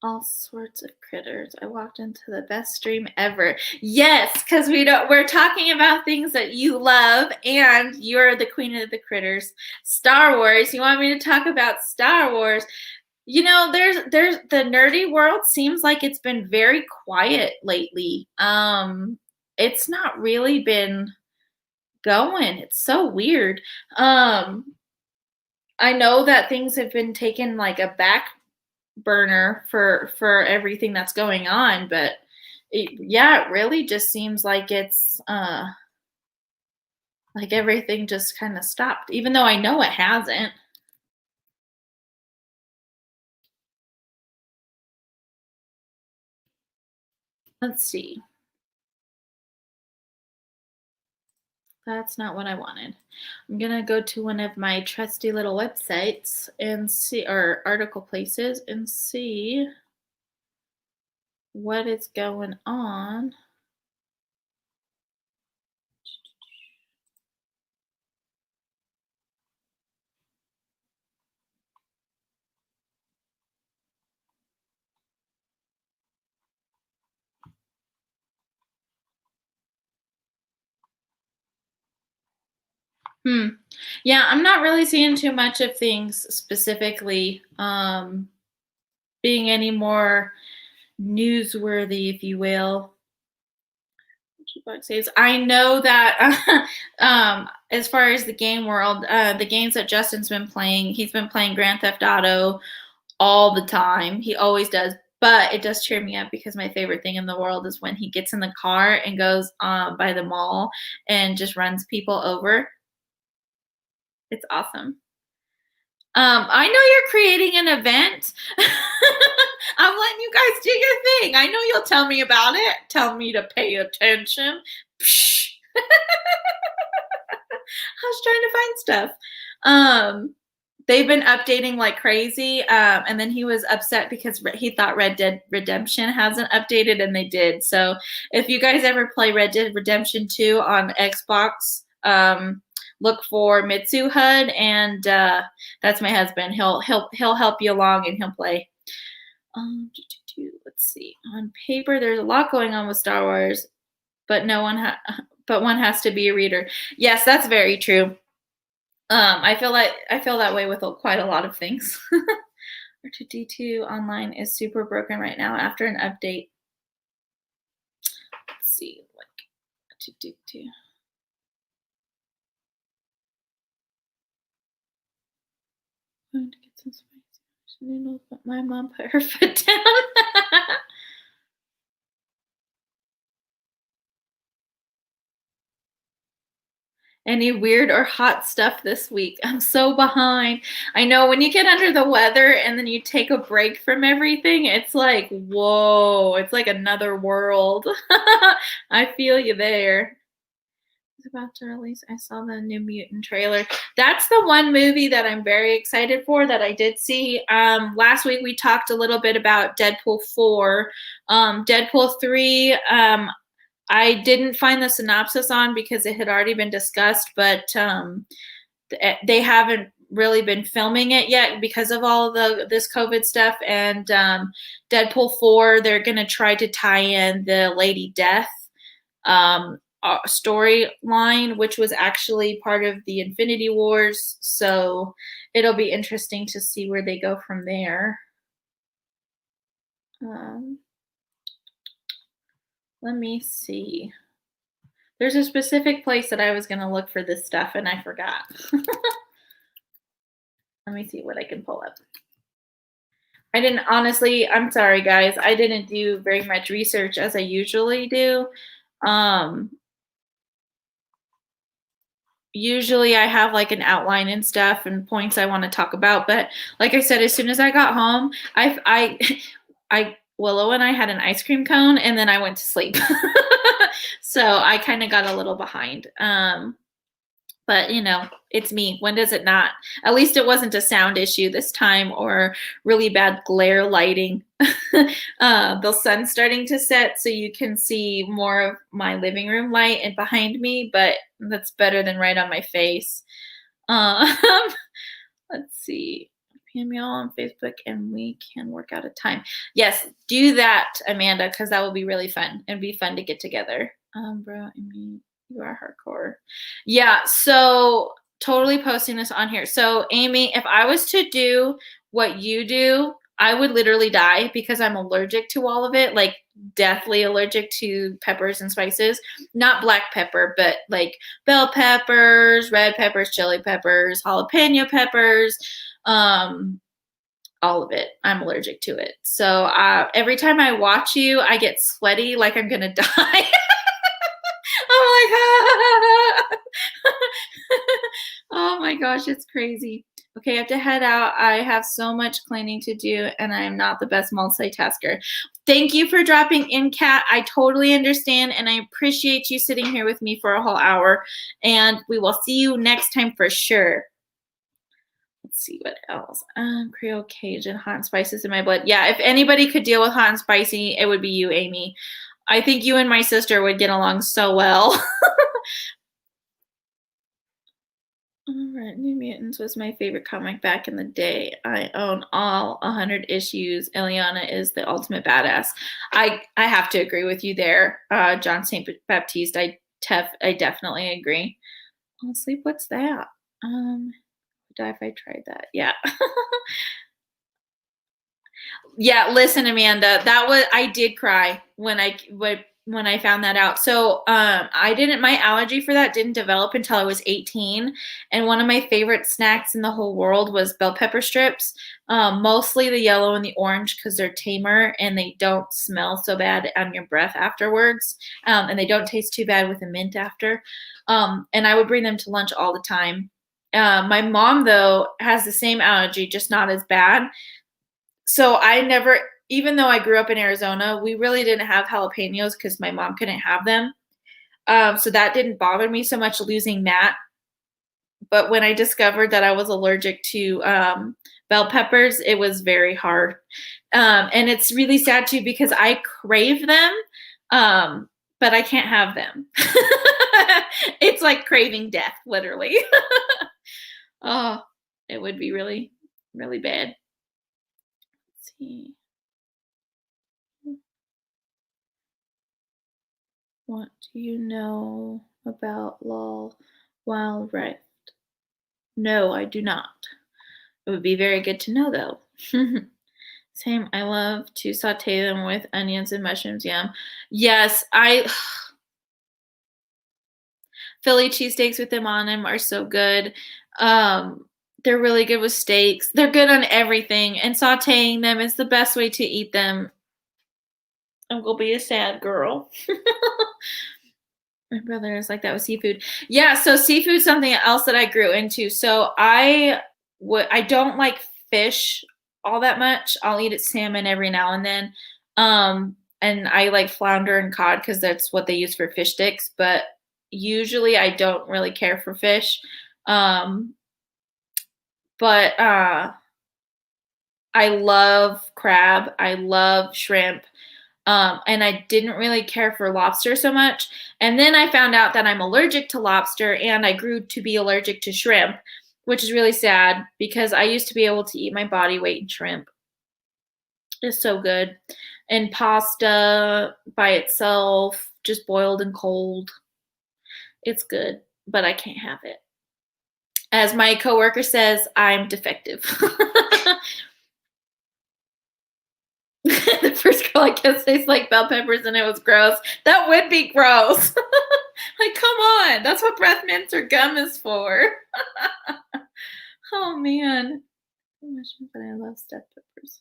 All sorts of critters. I walked into the best stream ever. Yes, because we're talking about things that you love, and you're the queen of the critters. Star Wars. You want me to talk about Star Wars? You know, there's the nerdy world seems like it's been very quiet lately. It's not really been going. It's so weird. I know that things have been taken like a back burner for everything that's going on, but yeah, it really just seems like it's like everything just kind of stopped, even though I know it hasn't. Let's see. That's not what I wanted. I'm gonna go to one of my trusty little websites and see, or article places, and see what is going on. Yeah, I'm not really seeing too much of things specifically being any more newsworthy, if you will. I know that as far as the game world, the games that Justin's been playing, he's been playing Grand Theft Auto all the time. He always does. But it does cheer me up because my favorite thing in the world is when he gets in the car and goes by the mall and just runs people over. It's awesome. I know you're creating an event. I'm letting you guys do your thing. I know you'll tell me about it. Tell me to pay attention. I was trying to find stuff. They've been updating like crazy, and then he was upset because he thought Red Dead Redemption hasn't updated, and they did. So if you guys ever play Red Dead Redemption 2 on Xbox, look for Mitsu HUD, and that's my husband. He'll help you along, and he'll play. Let's see. On paper, there's a lot going on with Star Wars, but but one has to be a reader. Yes, that's very true. I feel that way with quite a lot of things. R2D2 online is super broken right now after an update. Let's see, like R2D2. Going to get some spicy noodles, but my mom put her foot down. Any weird or hot stuff this week? I'm so behind. I know when you get under the weather and then you take a break from everything, it's like, whoa, it's like another world. I feel you there. It's about to release. I saw the New Mutant trailer. That's the one movie that I'm very excited for that I did see. Last week we talked a little bit about Deadpool 4. Deadpool 3, I didn't find the synopsis on because it had already been discussed, but they haven't really been filming it yet because of all of this COVID stuff. And Deadpool 4, they're going to try to tie in the Lady Death storyline, which was actually part of the Infinity Wars. So it'll be interesting to see where they go from there. Let me see. There's a specific place that I was going to look for this stuff and I forgot. Let me see what I can pull up. I didn't, honestly, I'm sorry guys. I didn't do very much research as I usually do. Usually I have like an outline and stuff and points I want to talk about. But like I said, as soon as I got home, Willow and I had an ice cream cone and then I went to sleep. So I kind of got a little behind. But But, it's me. When does it not? At least it wasn't a sound issue this time or really bad glare lighting. The sun's starting to set, so you can see more of my living room light and behind me, but that's better than right on my face. Um, let's see. PM y'all on Facebook and we can work out a time. Yes, do that, Amanda, because that will be really fun. It'd be fun to get together. Bro, I mean, you are hardcore. Yeah, so totally posting this on here. So, Amy, if I was to do what you do, I would literally die because I'm allergic to all of it, like deathly allergic to peppers and spices. Not black pepper, but like bell peppers, red peppers, chili peppers, jalapeno peppers, all of it. I'm allergic to it. So every time I watch you, I get sweaty like I'm going to die. Oh my God. Oh my gosh, it's crazy. Okay, I have to head out. I have so much cleaning to do, and I am not the best multitasker. Thank you for dropping in, Kat. I totally understand, and I appreciate you sitting here with me for a whole hour, and we will see you next time for sure. Let's see what else. Creole Cajun, hot and spices in my blood. Yeah, if anybody could deal with hot and spicy, it would be you, Amy. I think you and my sister would get along so well. All right, New Mutants was my favorite comic back in the day. I own all 100 issues. Eliana is the ultimate badass. I have to agree with you there, John St. Baptiste. I definitely agree. Oh, sleep. What's that? Die if I tried that. Yeah. Yeah, listen, Amanda, I did cry when I found that out. So my allergy for that didn't develop until I was 18. And one of my favorite snacks in the whole world was bell pepper strips, mostly the yellow and the orange because they're tamer and they don't smell so bad on your breath afterwards. And they don't taste too bad with a mint after. And I would bring them to lunch all the time. My mom, though, has the same allergy, just not as bad. So I never, even though I grew up in Arizona, we really didn't have jalapenos because my mom couldn't have them. So that didn't bother me so much losing that. But when I discovered that I was allergic to bell peppers, it was very hard. And it's really sad too because I crave them, but I can't have them. It's like craving death, literally. Oh, it would be really, really bad. Let's see. What do you know about Lol Wild Rift? No, I do not. It would be very good to know, though. Same. I love to saute them with onions and mushrooms. Yum. Yes, Philly cheesesteaks with them on them are so good. They're really good with steaks. They're good on everything, and sauteing them is the best way to eat them. I'm gonna be a sad girl. My brother is like that with seafood. Yeah, so seafood is something else that I grew into. So I don't like fish all that much. I'll eat salmon every now and then. And I like flounder and cod because that's what they use for fish sticks. But usually I don't really care for fish. But I love crab. I love shrimp. And I didn't really care for lobster so much. And then I found out that I'm allergic to lobster and I grew to be allergic to shrimp, which is really sad because I used to be able to eat my body weight in shrimp. It's so good. And pasta by itself, just boiled and cold. It's good, but I can't have it. As my coworker says, I'm defective. The first girl I guess tastes like bell peppers and it was gross. That would be gross. Like, come on. That's what breath mints or gum is for. Oh, man. But I love stuffed peppers.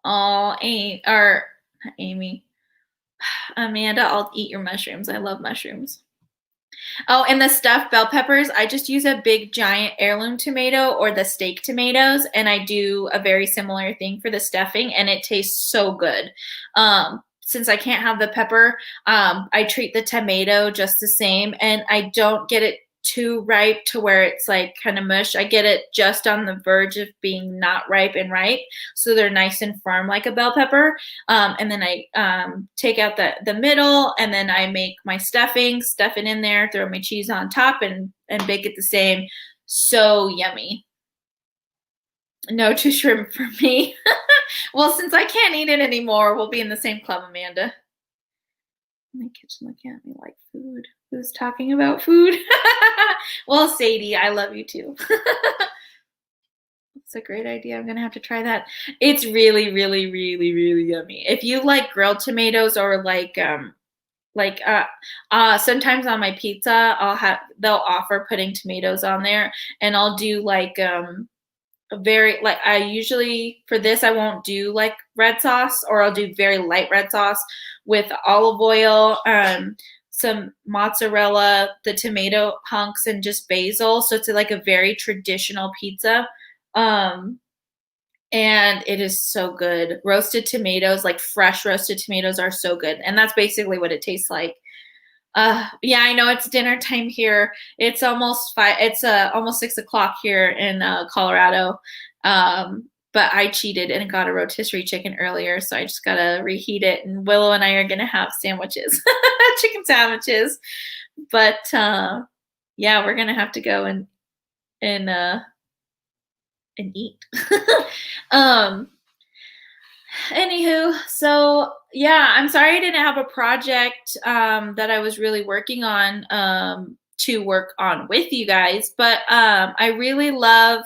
Oh, Amy. Amanda, I'll eat your mushrooms. I love mushrooms. Oh, and the stuffed bell peppers, I just use a big giant heirloom tomato or the steak tomatoes, and I do a very similar thing for the stuffing, and it tastes so good. Since I can't have the pepper, I treat the tomato just the same, and I don't get it too ripe to where it's like kind of mush. I get it just on the verge of being not ripe and ripe, so they're nice and firm like a bell pepper. And then I take out the middle, and then I make my stuffing, stuff it in there, throw my cheese on top, and bake it the same. So yummy. No two shrimp for me. Well, since I can't eat it anymore, we'll be in the same club, Amanda. In the kitchen looking at me like food. Who's talking about food? Well, Sadie, I love you too. It's a great idea. I'm gonna have to try that. It's really, really, really, really yummy. If you like grilled tomatoes or sometimes on my pizza, they'll offer putting tomatoes on there, and I'll do I usually for this I won't do like red sauce, or I'll do very light red sauce with olive oil, some mozzarella, the tomato hunks, and just basil. So it's like a very traditional pizza. And it is so good. Roasted tomatoes, like fresh roasted tomatoes, are so good. And that's basically what it tastes like. Yeah, I know it's dinner time here. It's almost almost 6 o'clock here in Colorado. But I cheated and got a rotisserie chicken earlier, so I just gotta reheat it. And Willow and I are gonna have sandwiches, chicken sandwiches. But yeah, we're gonna have to go and eat. Anywho, so yeah, I'm sorry I didn't have a project that I was really working on to work on with you guys, but I really love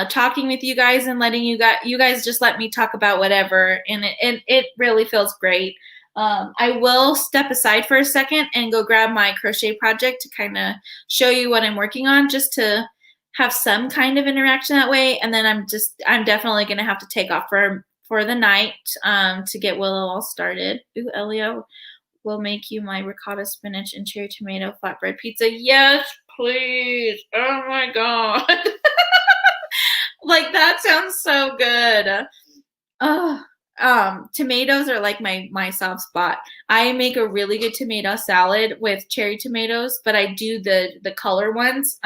talking with you guys and letting you guys just let me talk about whatever, and it really feels great. I will step aside for a second and go grab my crochet project to kind of show you what I'm working on, just to have some kind of interaction that way. And then I'm definitely going to have to take off for the night to get Willow all started. Ooh, Elio will make you my ricotta spinach and cherry tomato flatbread pizza. Yes, please. Oh my God. Like, that sounds so good. Oh, tomatoes are like my soft spot. I make a really good tomato salad with cherry tomatoes, but I do the color ones,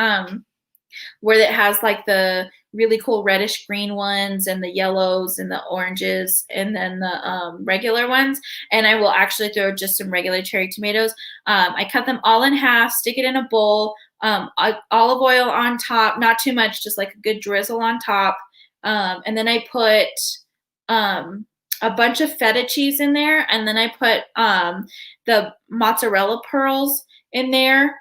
where it has like the really cool reddish green ones and the yellows and the oranges, and then the regular ones. And I will actually throw just some regular cherry tomatoes. I cut them all in half, stick it in a bowl, olive oil on top, not too much, just like a good drizzle on top. And then I put a bunch of feta cheese in there, and then I put the mozzarella pearls in there,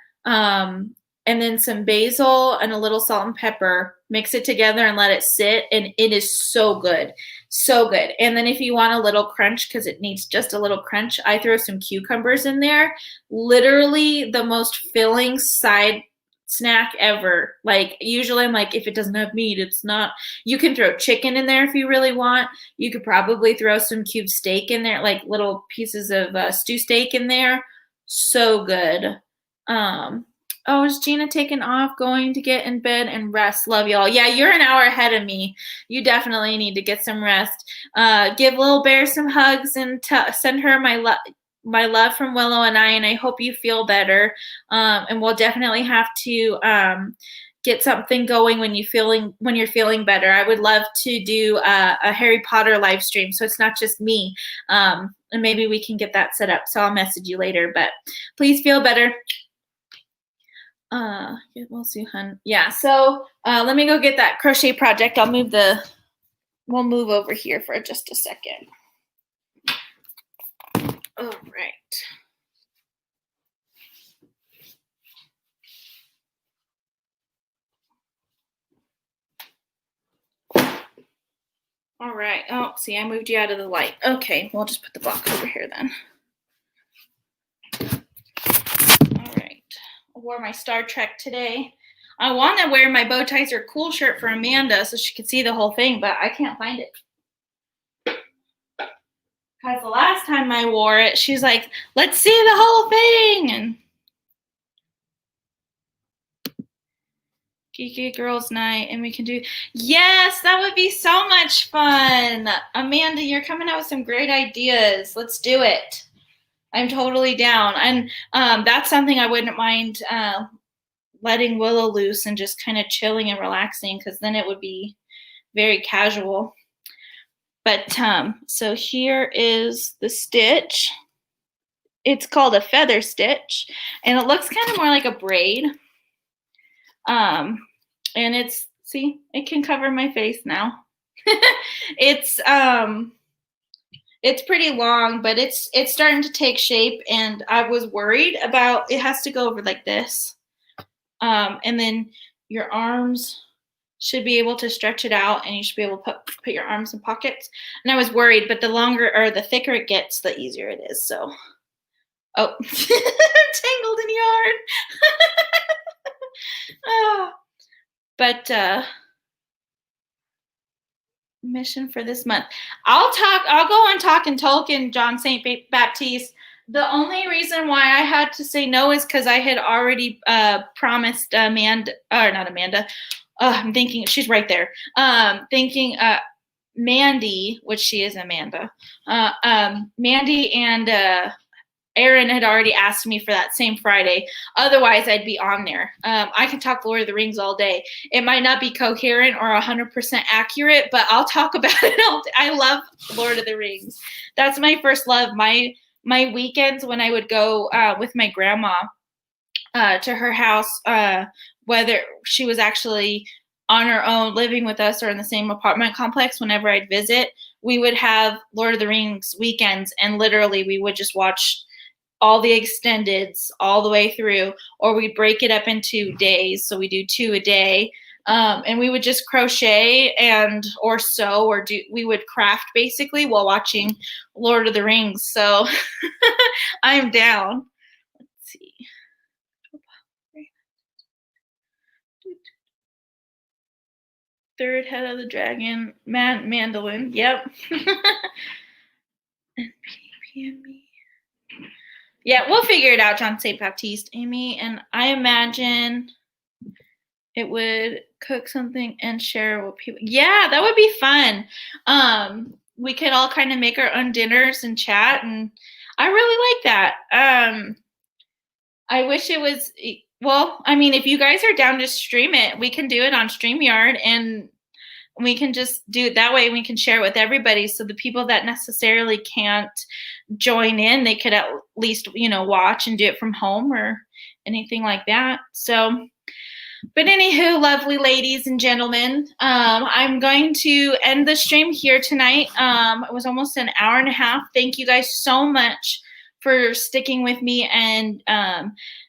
and then some basil and a little salt and pepper. Mix it together and let it sit, and it is so good. So good. And then if you want a little crunch, because it needs just a little crunch, I throw some cucumbers in there. Literally the most filling side snack ever. Like, usually I'm like, if it doesn't have meat, it's not. You can throw chicken in there if you really want. You could probably throw some cube steak in there, like little pieces of stew steak in there. So good. Oh, is Gina taking off, going to get in bed and rest? Love y'all. Yeah, you're an hour ahead of me. You definitely need to get some rest. Give Little Bear some hugs and send her my love from Willow and I hope you feel better. And we'll definitely have to get something going when you're feeling better. I would love to do a Harry Potter live stream, so it's not just me. And maybe we can get that set up. So I'll message you later. But please feel better. We'll see, hun. Yeah, so let me go get that crochet project. We'll move over here for just a second. All right. All right. Oh, see, I moved you out of the light. Okay, we'll just put the box over here then. Wore my Star Trek today. I want to wear my Bow Ties Are Cool shirt for Amanda so she could see the whole thing, but I can't find it. Because the last time I wore it, she's like, let's see the whole thing. And Geeky Girls Night, and we can do, yes, that would be so much fun. Amanda, you're coming out with some great ideas. Let's do it. I'm totally down. And that's something I wouldn't mind letting Willow loose and just kind of chilling and relaxing, because then it would be very casual. But so here is the stitch. It's called a feather stitch, and it looks kind of more like a braid. And it's, see, it can cover my face now. It's pretty long, but it's starting to take shape, and I was worried about, it has to go over like this. And then your arms should be able to stretch it out, and you should be able to put your arms in pockets. And I was worried, but the longer or the thicker it gets, the easier it is. So, oh, tangled in yarn. Oh, but mission for this month. I'll go on talking Tolkien, John St. Baptiste. The only reason why I had to say no is because I had already promised Amanda, or not Amanda. I'm thinking she's right there. Thinking Mandy, which she is Amanda. Mandy and Aaron had already asked me for that same Friday. Otherwise, I'd be on there. I can talk Lord of the Rings all day. It might not be coherent or 100% accurate, but I'll talk about it all day. I love Lord of the Rings. That's my first love. My weekends when I would go with my grandma to her house, whether she was actually on her own living with us or in the same apartment complex, whenever I'd visit, we would have Lord of the Rings weekends, and literally we would just watch all the extendeds all the way through, or we'd break it up into days. So we do 2 a day. And we would just crochet or sew, or we would craft basically while watching Lord of the Rings. So I'm down. Let's see. Third head of the dragon, mandolin. Yep. Yeah, we'll figure it out, John St. Baptiste, Amy. And I imagine it would cook something and share with people. Yeah, that would be fun. We could all kind of make our own dinners and chat, and I really like that. I wish it was, well, I mean, if you guys are down to stream it, we can do it on StreamYard, and we can just do it that way. We can share it with everybody, so the people that necessarily can't join in, they could at least, watch and do it from home or anything like that. So, but anywho, lovely ladies and gentlemen, I'm going to end the stream here tonight. It was almost an hour and a half. Thank you guys so much for sticking with me and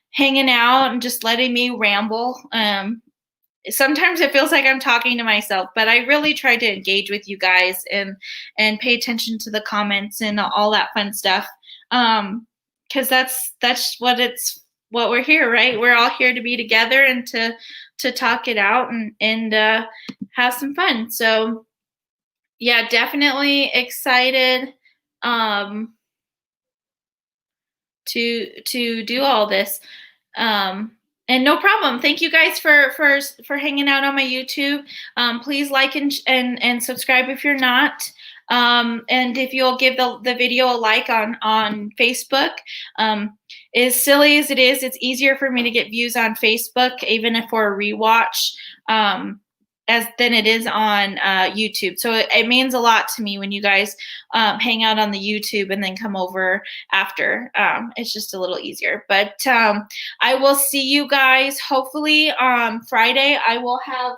hanging out and just letting me ramble. Sometimes it feels like I'm talking to myself, but I really try to engage with you guys and pay attention to the comments and all that fun stuff. Because that's what we're here, right? We're all here to be together and to talk it out and have some fun. So yeah, definitely excited to do all this. And no problem. Thank you guys for hanging out on my YouTube. Please like and subscribe if you're not. And if you'll give the video a like on Facebook. As silly as it is, it's easier for me to get views on Facebook, even if for a rewatch, than it is on YouTube. So it means a lot to me when you guys hang out on the YouTube and then come over after. It's just a little easier. But I will see you guys hopefully Friday. I will have,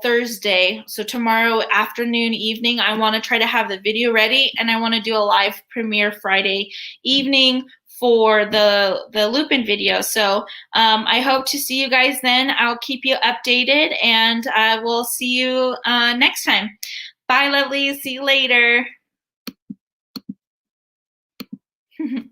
Thursday. So tomorrow afternoon, evening, I want to try to have the video ready, and I want to do a live premiere Friday evening for the Lupin video. So I hope to see you guys then. I'll keep you updated, and I will see you next time. Bye, lovely. See you later.